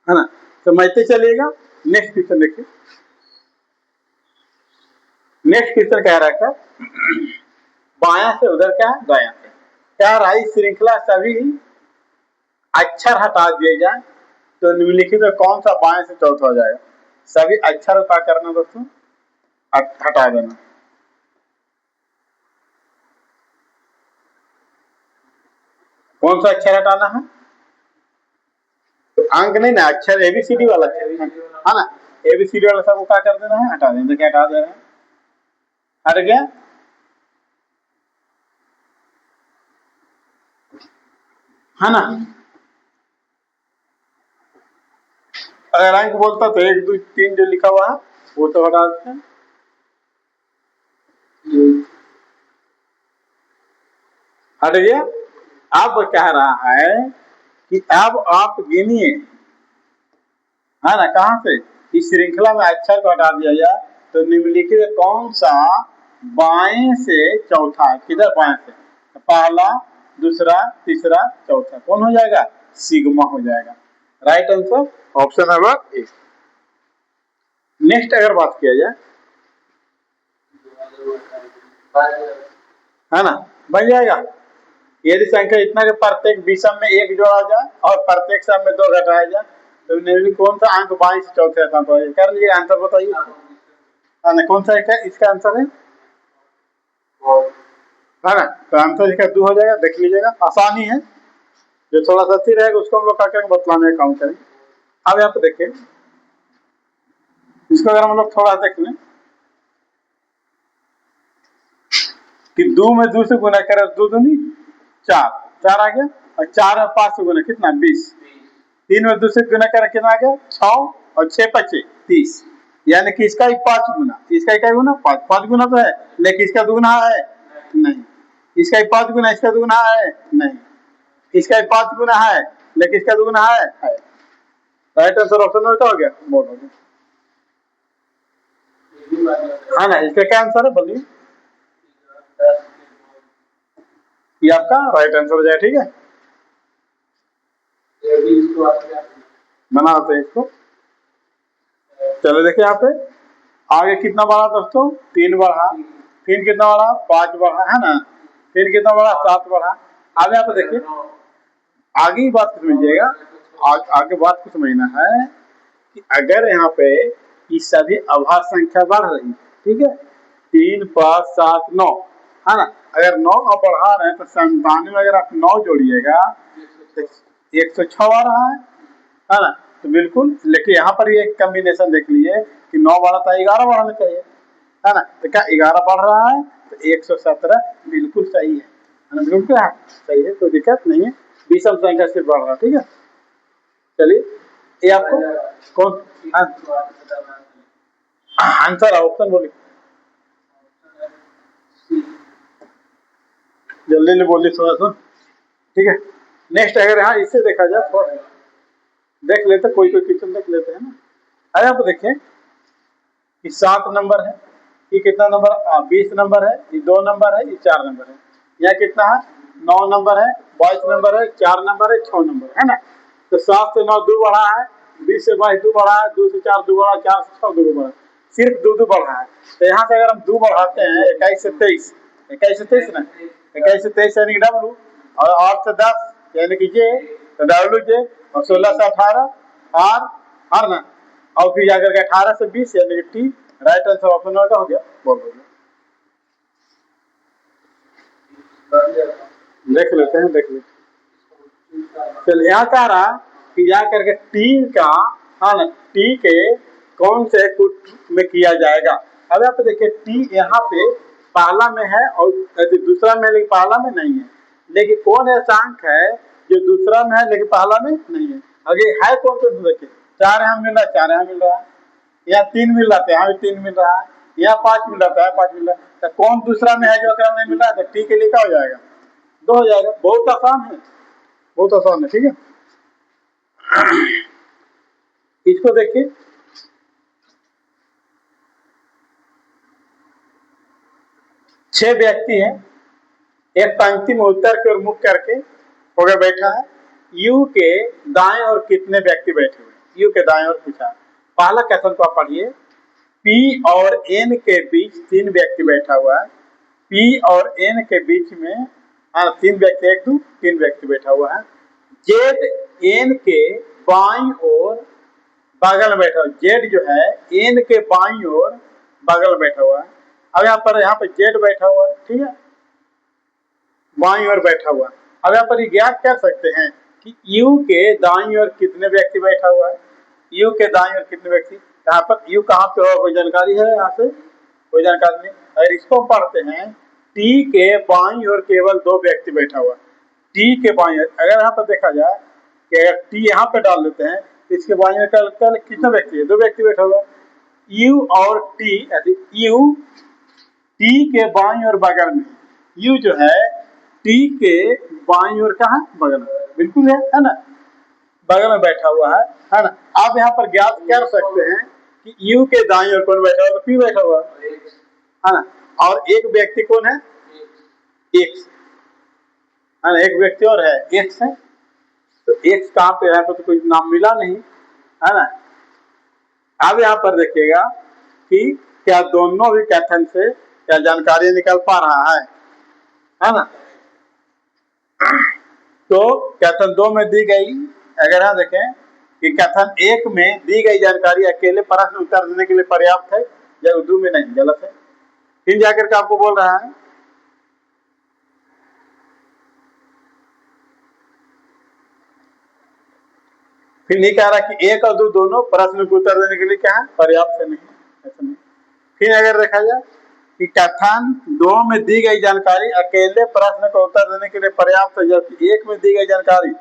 है ना, समझते चलिएगा। नेक्स्ट क्वेश्चन देखिए, नेक्स्ट क्वेश्चन कह रहा है क्या, बायां से उधर क्या है, दायां से, क्या रहा श्रृंखला सभी अक्षर हटा दिए जाए तो निम्नलिखित में कौन सा बाएं से चौथा हो जाएगा। सभी अक्षर का करना दोस्तों, हटा देना, कौन सा अक्षर हटाना है, तो अंक नहीं ना, अक्षर एबीसीडी वाला अक्षर है ना, एबीसीडी वाला सबको क्या कर देना है, हटा देना, क्या हटा दे रहे हैं, हट गया है ना। अगर अंक बोलता तो 1 2 3 जो लिखा हुआ है वो तो हटा देते हैं, हट गया। अब कह रहा है कि अब आप गिनिए है ना, कहां से, इस श्रृंखला में अक्षर को हटा दिया जाए तो निम्नलिखित कौन सा बाएं से चौथा है, किधर बाएं से, पहला दूसरा तीसरा चौथा कौन हो जाएगा, सिग्मा हो जाएगा, right answer option number A. Next अगर बात किया जाए है ना, बन जाएगा। यदि संख्या इतना के प्रत्येक विषम में 1 जोड़ा जाए और प्रत्येक सम में 2 घटाया जाए तो निम्नलिखित कौन सा अंक बाईं से चौथे स्थान पर है, कर लीजिए आंसर बताइए, कौन सा है, इसका आंसर है ना, तो आंसर इसका 2 हो जाएगा, देख लीजिएगा, आसानी है, जो थोड़ा सा अच्छी रहेगा उसको हम लोग क्या करेंगे, बतलाने का काम करेंगे। अब यहाँ पे देखिए इसको अगर हम लोग थोड़ा देख लें कि 2 में 2 से गुना करें, 2 दूनी 4, 4 आ गया, और 4 में 5 से गुना कितना 20, 3 में 2 से गुना करें कितना आ गया 6, और 6 25 30, यानी कि इसका ही 5 गुना, इसका क्या गुना 5, 5 गुना तो है लेकिन इसका दुगुना है नहीं, इसका ही 5 गुना, इसका दुगुना है नहीं, इसका ही 5 गुना है लेकिन इसका दुगुना है। राइट आंसर ऑप्शन में क्या हो गया, बोलो। हाँ ना, इसका क्या आंसर है बोलिए, ये आपका राइट आंसर हो जाए। ठीक है, बनाते हैं इसको। चलो देखिए यहाँ पे आगे कितना बढ़ा दोस्तों, 3 बढ़ा, फिर कितना बढ़ा 5 बढ़ा, है ना, फिर कितना बढ़ा 7 बढ़ा। अब यहाँ पे देखिए आगे ही बात समझिएगा, आगे बात को समझना है कि अगर यहाँ पे ये सभी अभाज्य संख्या बढ़ रही, ठीक है, 3 5 7 9, है ना, अगर 9 का बढ़ा रहे हैं तो 97 में अगर आप 9 जोड़िएगा तो 106 आ रहा है ना, तो बिल्कुल। लेकिन यहाँ पर ये एक कॉम्बिनेशन देख लीजिए कि 9 बढ़ा था 11 बढ़ाना चाहिए, है ना, तो क्या 11 बढ़ रहा है तो 117 बिल्कुल सही है ना, बिल्कुल क्या सही है, कोई दिक्कत नहीं है, विषम संख्या से बढ़ रहा है। ठीक है, चलिए ये आपको कौन आंसर ऑप्शन बोलिए, जल्दी जल्दी बोलिए थोड़ा सा। ठीक है, नेक्स्ट अगर यहाँ इससे देखा जाए, थोड़ा देख लेते, कोई क्वेश्चन देख लेते हैं ना। अरे आप देखिए कि 7 नंबर है, ये कितना नंबर 20 नंबर है, ये 2 नंबर है, ये 4 नंबर है, यहाँ कितना है 9 नंबर है, 22 नंबर है, 4 नंबर है, 6 नंबर है ना। तो 7 से 9 2 बढ़ा है, 20 से 22 2 बढ़ा है, 2 से 4 2 बढ़ा, 4 से 6 2 बढ़ा, सिर्फ 2 बढ़ा है। तो यहाँ से अगर हम 2 बढ़ाते हैं 21 से 23, 21 से 23 ना, 21 से 23 यानी कि डब्लू, और 8 से 10 यानी कि जे, तो डब्लू जे, और 16 से 18 आर ना, और फिर जाकर के 18 से 20 यानी कि टी। राइट आंसर ऑप्शन का हो गया, बोल बोलिए, देख लेते हैं, देख लेते। चल यहाँ कह रहा कि जा करके टी का, हाँ ना, टी के कौन से कुट में किया जाएगा। अब यहाँ पे देखिए टी यहाँ पे पहला में है और दूसरा में, लेकिन पहला में नहीं है, लेकिन कौन ऐसा अंक है जो दूसरा में है लेकिन पहला में नहीं है। अगर है कौन सा, देखिए 4 यहाँ मिल रहा है, 4 यहाँ मिल रहा है, यहाँ 3 मिल रहा है, यहाँ भी 3 मिल रहा है, यहाँ 5 मिल रहा है, 5 मिल रहा है, तो कौन दूसरा में है जो अगर नहीं मिल रहा है, तो टी के लिए क्या हो जाएगा 2 हो जाएगा। बहुत आसान है, बहुत आसान है। ठीक है, इसको देखिए, छह व्यक्ति हैं, एक पंक्ति में उत्तर के और मुख करके होकर बैठा है, यू के दाएं और कितने व्यक्ति बैठे हुए, यू के दाएं और पूछा। पहला क्वेश्चन को आप पढ़िए, पी और एन के बीच 3 व्यक्ति बैठा हुआ है, पी और एन के बीच में 3 व्यक्ति, 1 2 3 व्यक्ति बैठा हुआ है, जेड एन के बाईं ओर बगल में बैठा हुआ, जेड जो है एन के बाईं ओर बगल में बैठा हुआ है। अब यहाँ पे जेड बैठा हुआ है, ठीक है, बाईं ओर बैठा हुआ। अब यहाँ पर ज्ञात कर सकते हैं कि यू के दाईं ओर कितने व्यक्ति बैठा हुआ है, यू के दाईं ओर कितने व्यक्ति, यहाँ पर यू कहाँ पे होगा, कोई जानकारी है यहाँ से, कोई जानकारी नहीं। अगर इसको पढ़ते हैं, टी के बाईं ओर केवल 2 व्यक्ति बैठा हुआ, टी के बाईं ओर, अगर यहाँ पर देखा जाए कि अगर टी यहाँ पे डाल देते हैं तो इसके बाईं ओर कितना व्यक्ति है, 2 व्यक्ति बैठा हुआ, यू और टी, यू टी के बाईं ओर बगल में, यू जो है टी के बाईं ओर कहाँ बगल में, बिल्कुल है ना, बगल में बैठा हुआ है ना। आप यहाँ पर ज्ञात कर सकते हैं कि यू के दाईं ओर कौन बैठा हुआ, तो पी बैठा हुआ है ना, और एक व्यक्ति कौन है, एक्स है ना, एक व्यक्ति और है एक्स है, तो एक्स कहाँ पे है, तो कोई नाम मिला नहीं, है ना। अब यहाँ पर देखिएगा कि क्या दोनों भी कथन से क्या जानकारी निकल पा रहा है ना। तो कथन 2 में दी गई, अगर यहाँ देखें कि कथन 1 में दी गई जानकारी अकेले प्रश्न उत्तर देने के लिए पर्याप्त है, जब 2 में नहीं, गलत है। फिर जाकर के आपको बोल रहा है फिर नहीं कह रहा कि 1 और 2 दोनों प्रश्न को उत्तर देने के लिए क्या है, पर्याप्त है, नहीं, ऐसा नहीं। फिर अगर देखा जाए कि कथन 2 में दी गई जानकारी अकेले प्रश्न को उत्तर देने के लिए पर्याप्त है, जबकि 1 में दी गई जानकारी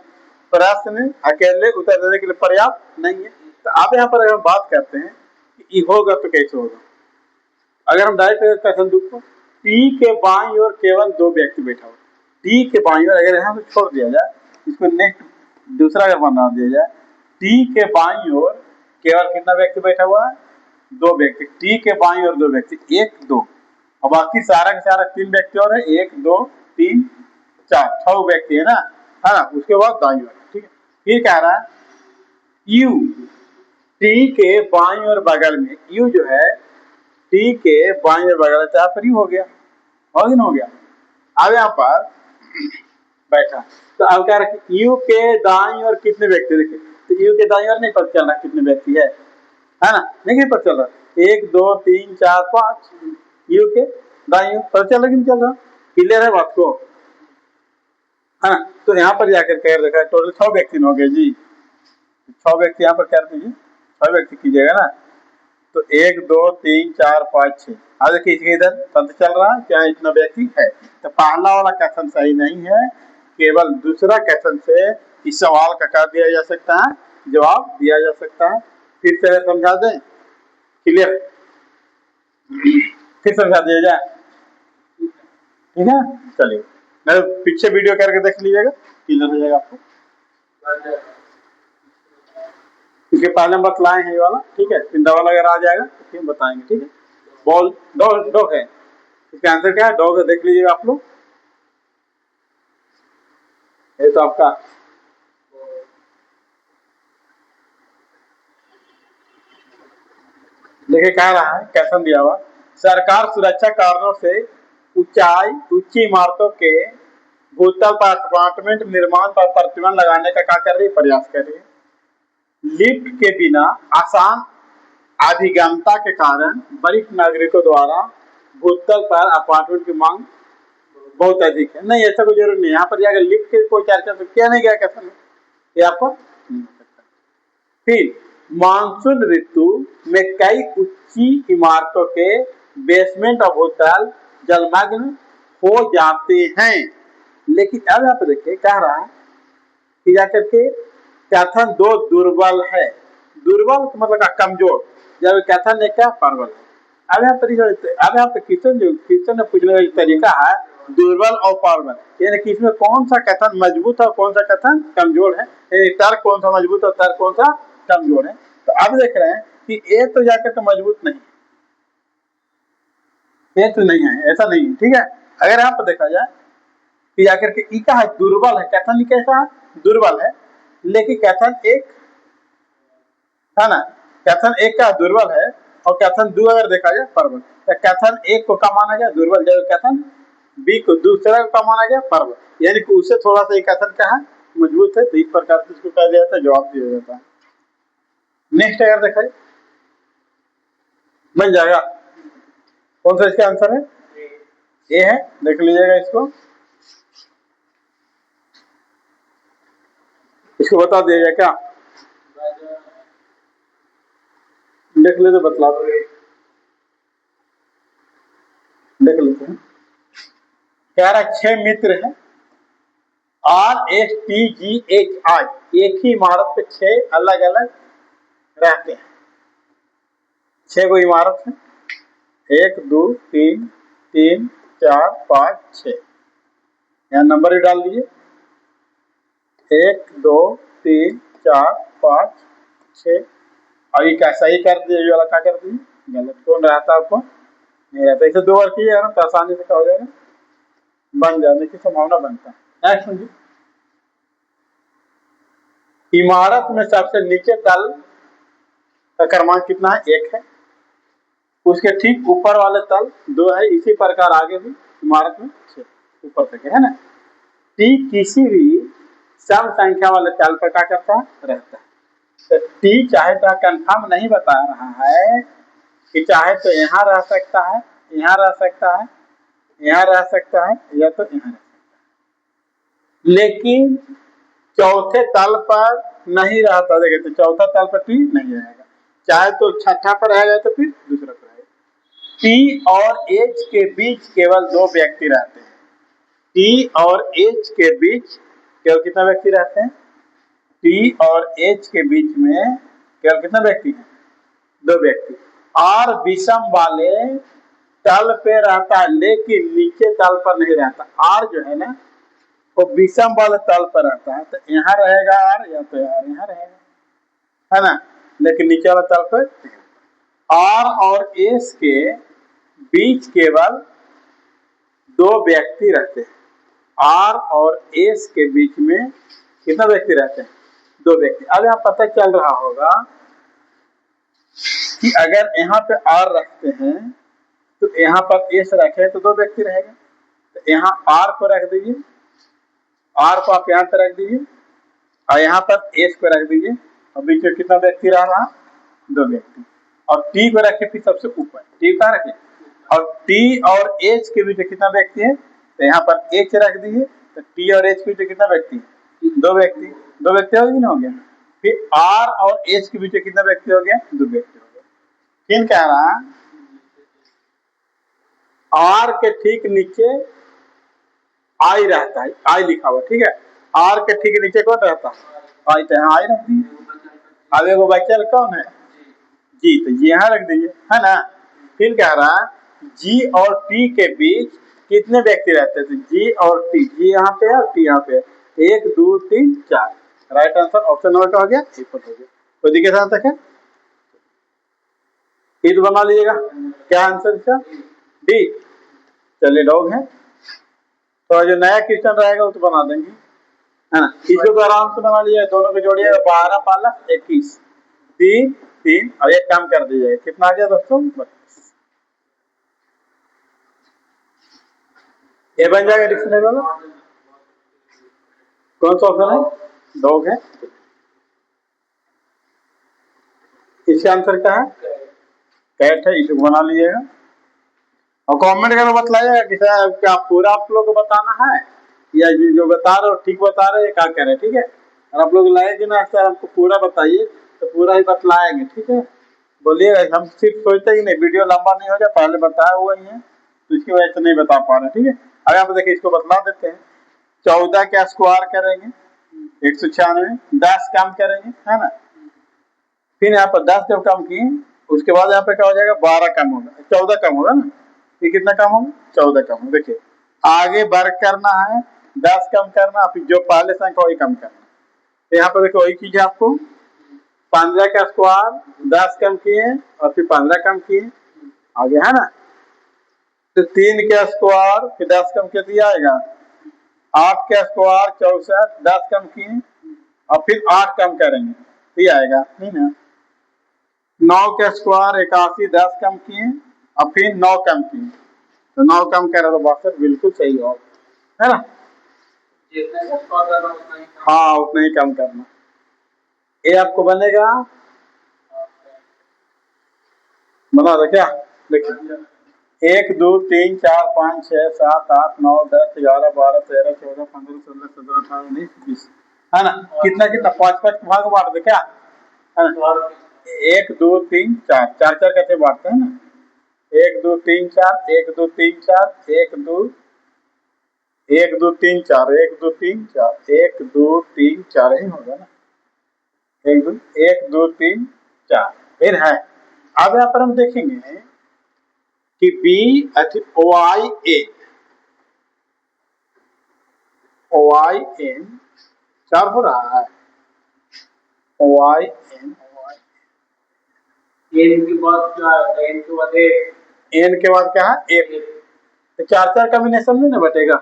प्रश्न अकेले उत्तर देने के लिए पर्याप्त नहीं है, तो तो आप यहाँ पर अगर हम बात करते हैं कि ये होगा तो कैसे होगा, अगर हम डायरेक्ट कथन दो तो टी के बाईं ओर केवल 2 व्यक्ति बैठा हुआ, टी के बाईं ओर अगर यहाँ पे छोड़ दिया जाए, इसको नेक्स्ट दूसरा अगर बना दिया जाए, टी के बाईं ओर केवल कितना व्यक्ति बैठा हुआ है, 2 व्यक्ति, टी के बाईं ओर 2 व्यक्ति, 1 2 और बाकी सारा के सारा 3 व्यक्ति और है, 1 2 3 4 6 व्यक्ति है ना, है ना। उसके बाद दाईं ओर, ठीक है। फिर कह रहा है यू टी के बाईं ओर बगल में, यू जो है टी के बाईं ओर बगल, तो यहाँ पर यू हो गया, और हो गया। अब यहाँ पर बैठा, तो अब कह रहा है यू के दाईं ओर कितने व्यक्ति, देखे तो यू के दाईं ओर नहीं पता चल रहा कितने व्यक्ति है ना, नहीं पता चल रहा, 1 2 3 4 5, यू के दाईं ओर पता चल रहा कि नहीं चल रहा, क्लियर है बात को, है ना। तो यहाँ पर जाकर कह देखा टोटल 6 व्यक्ति हो गए जी, 6 व्यक्ति यहाँ पर कर दीजिए, 6 व्यक्ति कीजिएगा ना, तो 1 2 3 4 5 6, आज देखिए इधर पता चल रहा है क्या इतना व्यक्ति है। तो पहला वाला कथन सही नहीं है, केवल दूसरा कथन से इस सवाल का कर दिया जा सकता है, जवाब दिया जा सकता है। फिर से समझा दें, क्लियर, फिर समझा दिया जाए, ठीक है। चलिए मैं पीछे वीडियो करके देख लीजिएगा, क्लियर हो जाएगा आपको, क्योंकि पहले हम बतलाए हैं ये वाला, ठीक है। फिर डबल अगर आ जाएगा तो फिर बताएंगे, ठीक है। बॉल डॉग है, इसका आंसर क्या है, डॉग है, देख लीजिएगा आप लोग, ये तो आपका देखिए कह रहा है, कैसन दिया हुआ, सरकार सुरक्षा कारणों से ऊंची इमारतों के भूतल पर अपार्टमेंट निर्माण पर प्रतिबंध लगाने का क्या कर रही है, प्रयास कर रही है। लिफ्ट के बिना आसान अभिगमता के कारण वरिष्ठ नागरिकों द्वारा भूतल पर अपार्टमेंट की मांग बहुत अधिक है। नहीं, ऐसा कोई जरूरी नहीं, यहाँ पर जाकर लिफ्ट की कोई चर्चा तो किया नहीं गया, कैसा नहीं, ये आपको नहीं हो सकता। फिर मानसून ऋतु में कई ऊंची इमारतों के बेसमेंट और भूतल जलमग्न हो जाते हैं, लेकिन अब यहाँ पे देखिए कह रहा है कि जाकर के कथन 2 दुर्बल है, दुर्बल मतलब कमजोर, जब कथन एक क्या प्रबल है। अब यहाँ पे क्वेश्चन ने पूछने का तरीका है दुर्बल और प्रबल, यानी कि इसमें कौन सा कथन मजबूत है और कौन सा कथन कमजोर है, तर्क कौन सा मजबूत और तर्क कौन सा कमजोर है। तो अब देख रहे हैं कि ए तो जाकर के मजबूत नहीं, ये तो नहीं है, ऐसा नहीं है, ठीक है। अगर यहाँ पर देखा जाए कि जाकर के ई का है दुर्बल है, कथन कैसा है, दुर्बल है, लेकिन कथन एक है ना, कथन एक का दुर्बल है और कथन 2 अगर देखा जाए प्रबल, तो कथन एक को क्या माना गया, दुर्बल, जब कथन बी को दूसरा को क्या माना गया, प्रबल, यानी कि उससे थोड़ा सा कथन क्या है, मजबूत है, तो इस प्रकार से इसको कह दिया जाता है, जवाब दिया जाता है। नेक्स्ट अगर देखा जाए बन जाएगा, कौन सा इसका आंसर है, ए है, देख लीजिएगा इसको बता दिया जाए क्या, देख ले तो बतला दो, देख लेते हैं। कह रहा 6 मित्र है, RSTGHI, एक ही इमारत पे 6 अलग अलग रहते हैं, 6 को इमारत है, 1 2 3 3 4 5 6, यहाँ नंबर ही डाल दीजिए, 1 2 3 4 5 6, अभी क्या सही कर दिए, ये वाला क्या कर दिए, गलत, कौन रहता आपको नहीं रहता, इसे 2 बार कीजिएगा ना तो आसानी से क्या हो जाएगा, बन जाने की संभावना बनता है। नेक्स्ट समझिए, इमारत में सबसे नीचे तल का क्रमांक कितना है, 1 है, उसके ठीक ऊपर वाले तल 2 है, इसी प्रकार आगे भी इमारत में 6 ऊपर तक है ना। टी किसी भी सम संख्या वाले तल पर क्या करता है, रहता है, तो टी चाहे तो कंफर्म नहीं बता रहा है कि चाहे तो यहाँ रह सकता है, यहाँ रह सकता है, यहाँ रह सकता है, या तो यहाँ रह सकता है, लेकिन चौथे तल पर नहीं रहता, देखिए तो चौथा तल पर टी नहीं रहेगा, चाहे तो छठा पर रहेगा तो फिर दूसरा पर रहेगा। टी और एच के बीच केवल 2 व्यक्ति रहते हैं, टी और एच के बीच केवल कितना व्यक्ति रहते हैं, टी और एच के बीच में केवल कितने व्यक्ति हैं? 2 व्यक्ति। और विषम वाले तल पे रहता है लेकिन नीचे तल पर नहीं रहता। आर जो है ना वो विषम वाले तल पर रहता है, तो यहाँ रहेगा आर या तो यार यहाँ रहेगा, है ना, लेकिन नीचे वाला तल पर आर और एस के बीच केवल 2 व्यक्ति रहते हैं। आर और एस के बीच में कितना व्यक्ति रहते हैं? 2 व्यक्ति। अब यहाँ पता चल रहा होगा कि अगर यहाँ पे आर रखते हैं तो यहाँ पर एस रखे तो 2 व्यक्ति रहेगा, तो यहाँ आर को रख दीजिए, आर को आप यहाँ पे रख दीजिए और यहाँ पर एस को रख दीजिए और बीच में कितना व्यक्ति रह रहा? 2 व्यक्ति। और टी को रखे फिर सबसे ऊपर, टी कहाँ रखे? और टी और एच के बीच में कितना व्यक्ति है? तो यहाँ पर एच रख दीजिए, तो टी और एच के बीच में कितना व्यक्ति है? 2 व्यक्ति। 2 व्यक्ति हो गया ना, हो गया। फिर आर और एच के बीच में कितना व्यक्ति हो गया? 2 व्यक्ति हो गया। फिर कह रहा आर के ठीक नीचे आई रहता है, आई लिखा हुआ, ठीक है। आर के ठीक नीचे कौन रहता है? आई, तो यहाँ आई रख दीजिए। अब एगो बचल कौन है? जी, तो ये यहाँ रख दीजिए, है ना। फिर कह रहा जी और टी के बीच कितने व्यक्ति रहते थे? जी और टी, जी यहाँ पे है और टी यहाँ पे है, 1 2 3 4। राइट आंसर ऑप्शन नंबर का हो गया, हो गया। कोई दिक्कत तक है? तो बना लीजिएगा। क्या आंसर इसका? डी। चलिए डॉग है, तो जो नया क्वेश्चन रहेगा वो तो बना देंगे, है ना। इसको तो आराम से बना लीजिए, दोनों को जोड़िएगा, 12 पालक 21, 3 3 और एक काम कर दीजिएगा, कितना आ गया दोस्तों? 32। ये बन जाएगा डिक्शनरी वाला। कौन सा ऑप्शन है? डॉग है। इसका आंसर क्या है? कैट है। इसको बना लीजिएगा और कमेंट करके बतलाइएगा कि सर क्या पूरा आप लोग को बताना है या जो बता रहे हो ठीक बता रहे हैं, क्या करें, ठीक है। और आप लोग लाए कि ना सर हमको पूरा बताइए, तो पूरा ही बतलाएंगे, ठीक है। बोलिएगा, हम सिर्फ सोचते ही नहीं वीडियो लंबा नहीं हो जाए, पहले बताया हुआ ही है तो इसकी वजह से नहीं बता पा रहे, ठीक है। अगर आप देखिए इसको बतला देते हैं, 14 का स्क्वायर करेंगे 196, 10 कम करेंगे, है ना। फिर यहाँ पर 10 जब कम किए उसके बाद यहाँ पे क्या हो जाएगा? 12 कम होगा, 14 कम होगा ना। ये कितना कम होगा? 14 कम होगा। देखिए आगे वर्ग करना है, 10 कम करना, फिर जो पहले संख्या वही कम करना। तो यहाँ पर देखो वही चीज है आपको, 15 का स्क्वायर 10 कम किए और फिर 15 कम किए, आगे है ना। तो 3 का स्क्वायर फिर 10 कम के दिया आएगा, 8 का स्क्वायर 64 10 कम किए और फिर 8 कम करेंगे तो आएगा, नहीं ना। 9 का स्क्वायर 81 10 कम किए और फिर 9 कम किए, तो 9 कम करे तो बात बिल्कुल सही हो, है ना। हाँ उतना ही कम करना। ये आपको बनेगा, बना दो क्या? देखिए 1 2 3 4 5 6 7 8 9 10 11 12 13 14 15 16 17 18 19 20, है ना। कितना कितना 5 भाग बांट दे क्या, है ना। 1 2 3 4 4 4 कैसे बांटते हैं ना, 1 2 3 4 1 2 3 4 1 2 1 2 3 4 1 2 3 4 1 2 3 4 ही होगा ना, 1 2 3 4 फिर है। अब यहाँ पर हम देखेंगे कि बी ओ आई एन 4 हो रहा है, ओ आई एन के बाद क्या है? एन के बाद एन के बाद क्या है? एक। तो 4 4 कॉम्बिनेशन में ना बटेगा,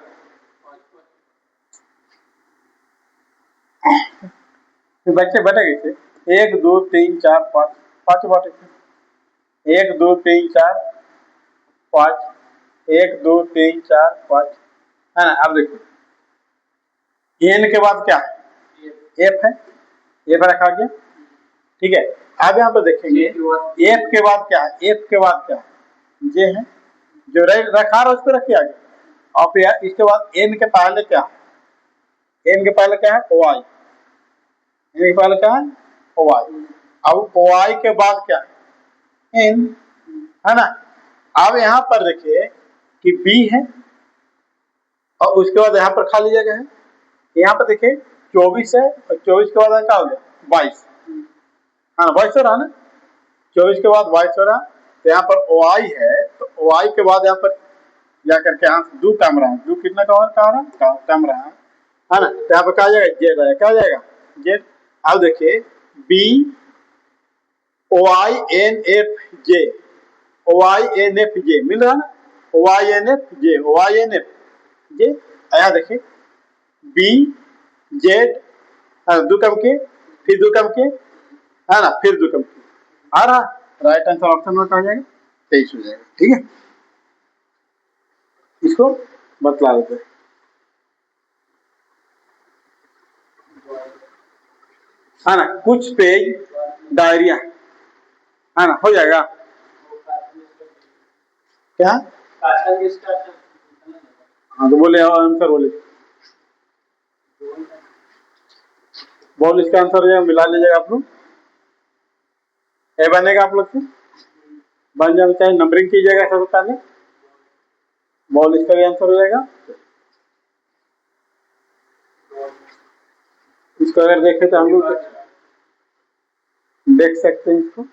तो बच्चे बटेगा इसे 1 2 3 4 5 5 बांटेंगे, 1 2 3 4 5 1 2 3 4 5, है ना। अब देखो एन के बाद क्या है? एफ है, एफ रखा गया, ठीक है। अब यहाँ पर देखेंगे एफ के बाद क्या है? एफ के बाद क्या है? जे है, जो रखा रहा उसको रखिए आगे, और फिर इसके बाद एन के पहले क्या है? एन के पहले क्या है? ओ आई, एन के पहले क्या है? ओ आई। अब ओ आई के बाद क्या है? एन, है ना। अब यहाँ पर देखिए कि बी है और उसके बाद यहाँ पर खाली जगह है, यहाँ पर देखिए 24 है और 24 के बाद क्या हो गया? 22, हाँ 22 हो रहा है ना, 24 के बाद 22 हो रहा, तो यहाँ पर ओ आई है, तो ओ आई के बाद यहाँ पर जाकर के यहाँ दो कम रहा है, दो कितना कम रहा, कम रहा है ना, तो यहाँ पर क्या आ जाएगा, जेड आएगा, क्या आ जाएगा, जेड। अब देखिए B O I N F J, O I N F J मिल रहा है ना, O I N F J, O I N F J आया, देखिए बी जेड, दो कम के, फिर दो कम के, है ना, फिर दो कम के आ रहा, राइट आंसर ऑप्शन में क्या हो जाएगा, 23 हो जाएगा। ठीक है, इसको बतला देते हैं। है ना, कुछ पेज डायरिया, है ना, हो जाएगा क्या, हाँ तो बोले आंसर बोले, बोल इसका आंसर हो जाएगा, मिला लीजिएगा आप लोग, ए बनेगा आप लोग से, बन जाना चाहिए, नंबरिंग कीजिएगा सबसे पहले, बॉल इसका भी आंसर हो जाएगा। इसको अगर देखें तो हम लोग देख सकते हैं, इसको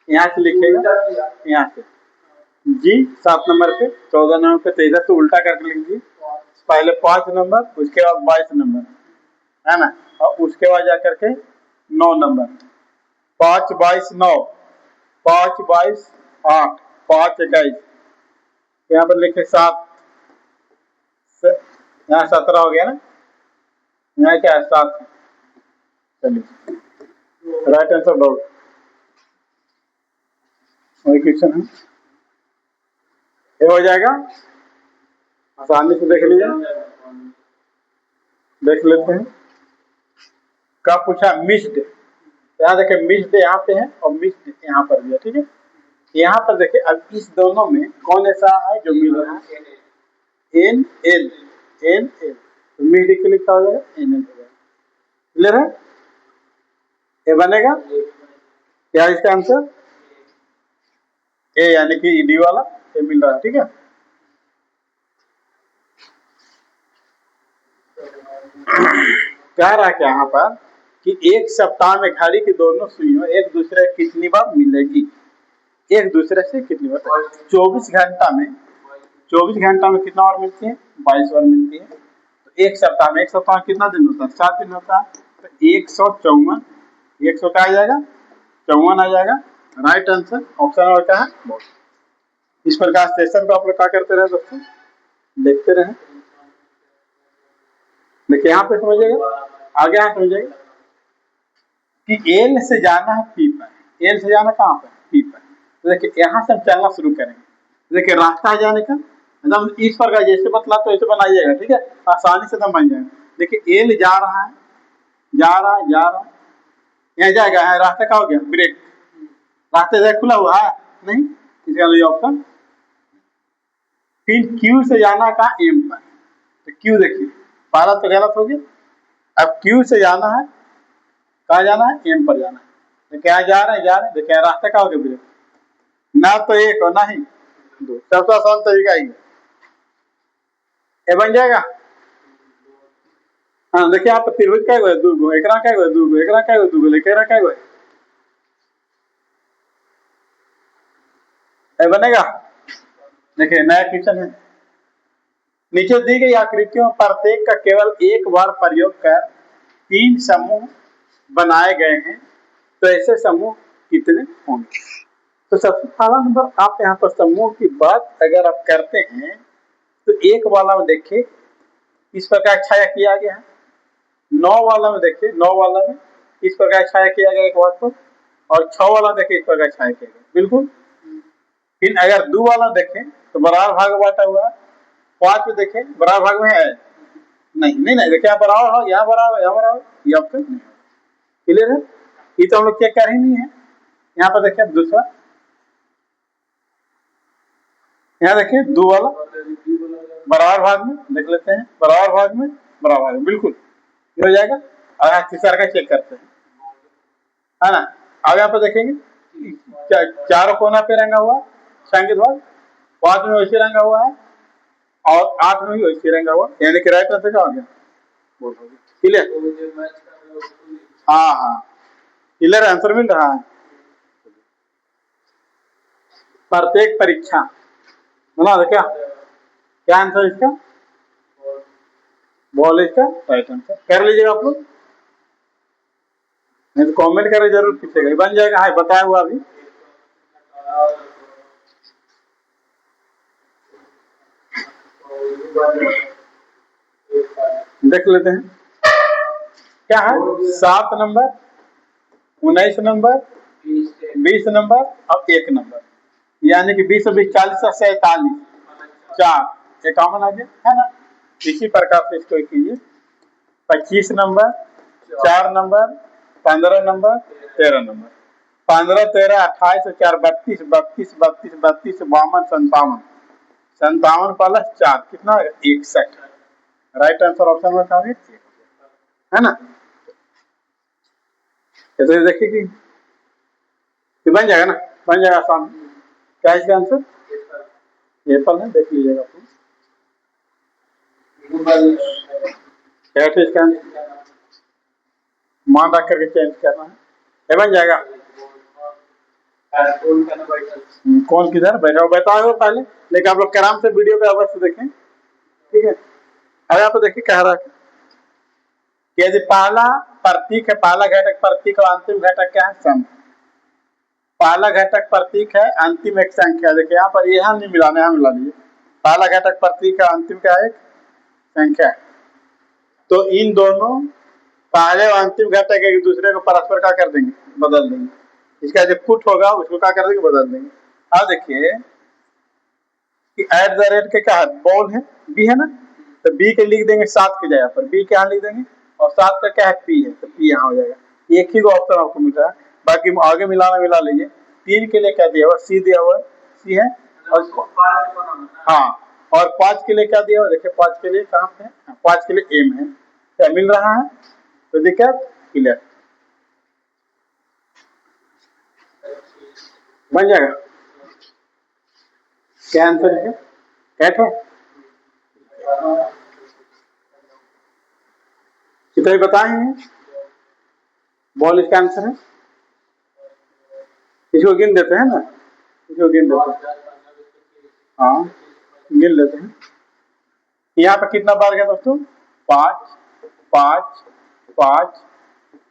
यहाँ से लिखेगा, यहाँ से जी 7 नंबर पे, 14 नंबर पे, 13 से उल्टा करके लिख दीजिए, पहले 5 नंबर, उसके बाद 22 नंबर, है ना, और उसके बाद जाकर के 9 नंबर, 5 22 9, 5 22 8, 5 21, यहाँ पर लिखे 7, यहाँ 17 हो गया ना, यहाँ क्या है 7, चलिए राइट आंसर डाउट, वही क्वेश्चन है, ये हो जाएगा, आसानी से देख लीजिए, देख लेते हैं, क्या पूछा, मिस्ड, यहाँ देखिए मिस्ड यहाँ पे है और मिस्ड यहाँ पर भी है। ठीक है, यहाँ पर देखिए अब इस दोनों में कौन ऐसा है जो मिल रहा है, एन एल, एन एल, तो मिस्ड के लिए क्या हो जाएगा, एन एल हो जाएगा, क्लियर है, ये बनेगा क्या इसका आंसर, ए यानी कि डी वाला ये मिल रहा है। ठीक है, कह रहा क्या यहाँ पर कि एक सप्ताह में घड़ी की दोनों सुइयों एक दूसरे कितनी बार मिलेगी, एक दूसरे से कितनी बार, 24 घंटा में, 24 घंटा में कितना बार मिलती है, 22 बार मिलती है, तो एक सप्ताह में, एक सप्ताह में कितना दिन होता है, 7 दिन होता है, तो 154, 100 का आ जाएगा 54 आ जाएगा, राइट आंसर ऑप्शन नंबर क्या है। इस प्रकार सेशन को आप लोग क्या करते रहे दोस्तों, देखते रहे, देखिए यहाँ पे समझिएगा, आगे यहाँ समझिएगा कि एल से जाना है पी पर, एल से जाना कहाँ पर, पी पर, तो देखिए यहाँ से हम चलना शुरू करेंगे, देखिए रास्ता है जाने का, मतलब इस प्रकार जैसे बतलाते वैसे बनाइएगा। ठीक है, आसानी से एकदम बन जाएगा, देखिए एल जा रहा है, जा रहा है, जा रहा है, यहाँ जाएगा, है रास्ता क्या हो गया, ब्रेक, रास्ते से खुला हुआ है नहीं, इसका लिए ऑप्शन, फिर क्यू से जाना का एम पर, तो क्यू देखिए पहला तो गलत हो गया, अब क्यू से जाना है, कहाँ जाना है, एम पर जाना है, तो क्या जा रहे हैं, जा रहे हैं, देखिए रास्ता क्या हो गया ब्रेक, ना तो एक और ना ही दो, सबसे आसान तरीका ही है, बन जाएगा। हाँ देखिए यहाँ पर त्रिभुज क्या है, दो गो, एकरा क्या है, दो गो, एकरा क्या है, दो गो, लेके क्या है, बनेगा। देखिए नया क्वेश्चन है, नीचे दी गई आकृतियों प्रत्येक का केवल एक बार प्रयोग कर 3 समूह बनाए गए हैं, तो ऐसे समूह कितने होंगे, तो सबसे पहला नंबर आप यहाँ पर समूह की बात अगर आप करते हैं तो एक वाला में देखिए इस प्रकार छाया किया गया है, 9 वाला में देखिए, 9 वाला में इस प्रकार छाया किया गया एक बात को, और 6 वाला देखिए इस प्रकार छाया किया गया, बिल्कुल। फिर अगर 2 वाला देखें तो बराबर भाग बांटा हुआ है, 5 में देखें बराबर भाग में है नहीं, नहीं नहीं देखिए यहाँ बराबर भाग, यहाँ बराबर, यहाँ बराबर, ये ऑप्शन नहीं, क्लियर है, ये तो हम लोग चेक कर ही नहीं है। यहाँ पर देखिए दूसरा, यहाँ देखिए 2 वाला बराबर भाग में, देख लेते हैं बराबर भाग में, बराबर भाग में, बिल्कुल ये हो जाएगा। और यहाँ तीसरा का चेक करते हैं, है ना, अब यहाँ पर देखेंगे चारों कोना पे रंगा हुआ संगीत भाग, 5 में वैसे रंगा हुआ है और 8 में भी वैसे रंगा हुआ, यानी कि राइट आंसर क्या हो गया, क्लियर, हाँ हाँ क्लियर आंसर मिल रहा है। प्रत्येक परीक्षा बना दो क्या? क्या आंसर इसका? बॉल इसका राइट आंसर। कर लीजिएगा आप लोग, नहीं तो कमेंट करके जरूर पूछेगा। बन जाएगा, हाँ बताया हुआ अभी। देख लेते हैं क्या है। 7 नंबर, 19 नंबर, 20 नंबर और 1 नंबर, यानी कि 20 और 20 40 और 47, 4 ये कॉमन आ गया है ना। इसी प्रकार से इसको कीजिए। 25 नंबर, 4 नंबर, 15 नंबर, 13 नंबर, 15, 13, 28 और 4 32, 32, 32, 32, 52, 57, 57 प्लस 4 कितना? 61। राइट आंसर ऑप्शन में कहा है ना। तो देखिए कि बन जाएगा ना, बन जाएगा आसान। क्या इसका आंसर? एप्पल है, देख लीजिएगा आप। क्या है इसका आंसर? मान रख करके चेंज करना है, ये बन जाएगा। कौन किधर बैठा हो बताओ पहले, लेकिन आप लोग आराम से वीडियो को अवश्य देखें, ठीक है। अब यहाँ पे देखिए कह रहा है कि यदि पहला प्रतीक है, पहला घटक प्रतीक और अंतिम घटक क्या है? सम। पहला घटक प्रतीक है, अंतिम एक संख्या। देखिए यहाँ पर यह नहीं मिलाना, यहाँ मिला लीजिए। पहला घटक प्रतीक है, अंतिम क्या है? एक संख्या है। तो इन दोनों पहले और अंतिम घटक एक दूसरे को परस्पर क्या कर देंगे? बदल देंगे। इसका जो पुट होगा उसको क्या कर देंगे? बदल देंगे। अब देखिए कि एट द रेट के क्या है? बॉल है, बी है ना, तो बी के लिख देंगे 7 की जगह पर, बी के यहाँ लिख देंगे, और 7 का क्या है? पी है, तो पी यहाँ हो जाएगा। एक ही ऑप्शन आपको मिल रहा है, बाकी आगे मिलाना मिला लीजिए। 3 के लिए क्या दिया हुआ? सी दिया हुआ, सी है। और हाँ, और 5 के लिए क्या दिया हुआ? देखिए 5 के लिए कहाँ पे है? 5 के लिए एम है, क्या मिल रहा है? तो दिक्कत क्लियर, बन जाएगा। क्या आंसर है? कैट है, कितने बताए हैं? बॉल इसका आंसर है। इसको गिन देते हैं ना, इसको गिन देते हैं, हाँ गिन लेते हैं। यहाँ पे कितना बार गया दोस्तों? 5, 5, 5,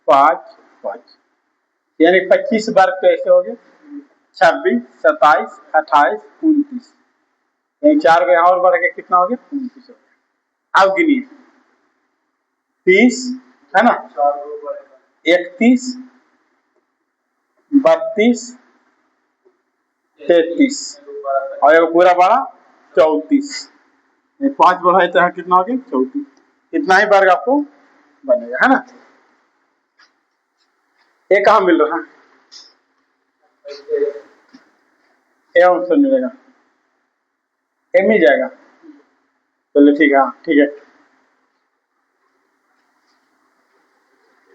5, 5, यानी 25 बार कैसे हो गए? 26, 27, 28, 29, यानी 4 को यहाँ और बढ़ के कितना हो गया? 29 हो गया। अब गिनिए 30 है ना, 31, 32, 33 और एक पूरा बड़ा 34, 5 बढ़ाए तो यहाँ कितना हो गया? 34। इतना ही वर्ग आपको बनेगा, है ना। ये कहाँ मिल रहा है? ये ऑप्शन मिलेगा, ये मिल जाएगा। चलिए ठीक है, ठीक है।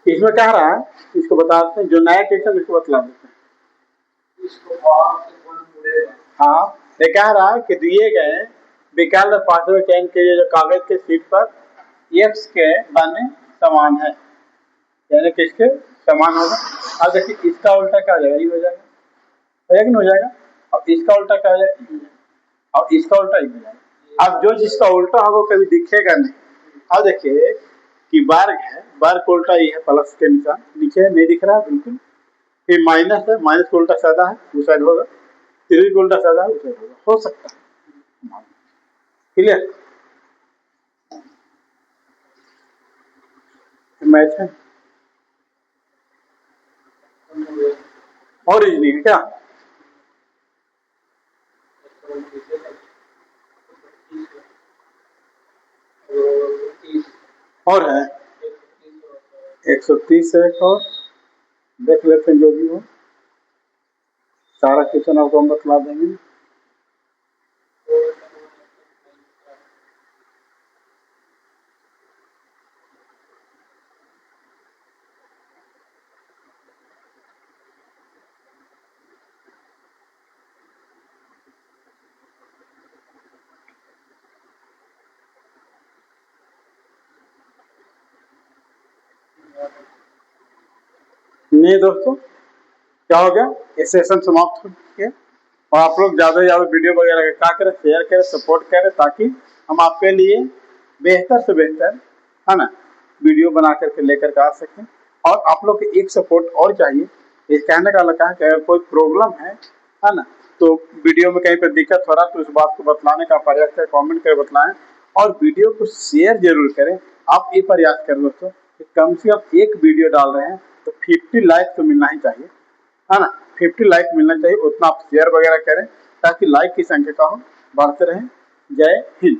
इसमें क्या रहा है, इसको बताते हैं, जो नया क्वेश्चन इसको बतला देते हैं। हाँ, ये कह रहा है कि दिए गए विकल्प पाठ्य चयन के लिए जो कागज के शीट पर एक्स के बने समान है, यानी कि इसके समान होगा। अब देखिए इसका उल्टा क्या हो जाएगा? ये हो जाएगा, नहीं हो जाएगा। अब इसका उल्टा क्या हो जाएगा? और इसका उल्टा ही हो जाएगा। अब जो जिसका उल्टा होगा कभी दिखेगा नहीं। अब देखिए कि वर्ग है, वर्ग उल्टा ही है, प्लस के निशान नीचे नहीं दिख रहा है बिल्कुल। फिर माइनस है, माइनस को उल्टा साधा है, उस साइड होगा। त्रिभुज को उल्टा साधा है, उस साइड होगा, हो सकता है। क्लियर? मैथ है और रीजनिंग क्या? और है 130 है, और देख लेते हैं जो भी हो, सारा क्वेश्चन आपको हम बतला देंगे। नहीं दोस्तों, क्या हो गया? ये सेशन समाप्त हो गया और आप लोग ज़्यादा से ज़्यादा वीडियो वगैरह क्या करें, शेयर करें, सपोर्ट करें, ताकि हम आपके लिए बेहतर से बेहतर, है ना, वीडियो बना करके लेकर के आ सकें। और आप लोग के एक सपोर्ट और चाहिए, ये कहने का लगा है कि अगर कोई प्रॉब्लम है ना, तो वीडियो में कहीं पर दिक्कत हो रहा है तो उस बात को बतलाने का प्रयास करें, कमेंट कर बतलाएं और वीडियो को शेयर जरूर करें। आप ये प्रयास करें दोस्तों कि कम से कम एक वीडियो डाल रहे हैं तो 50 लाइक तो मिलना ही चाहिए, है ना, 50 लाइक मिलना चाहिए। उतना आप शेयर वगैरह करें ताकि लाइक की संख्या का हो बढ़ते रहे। जय हिंद।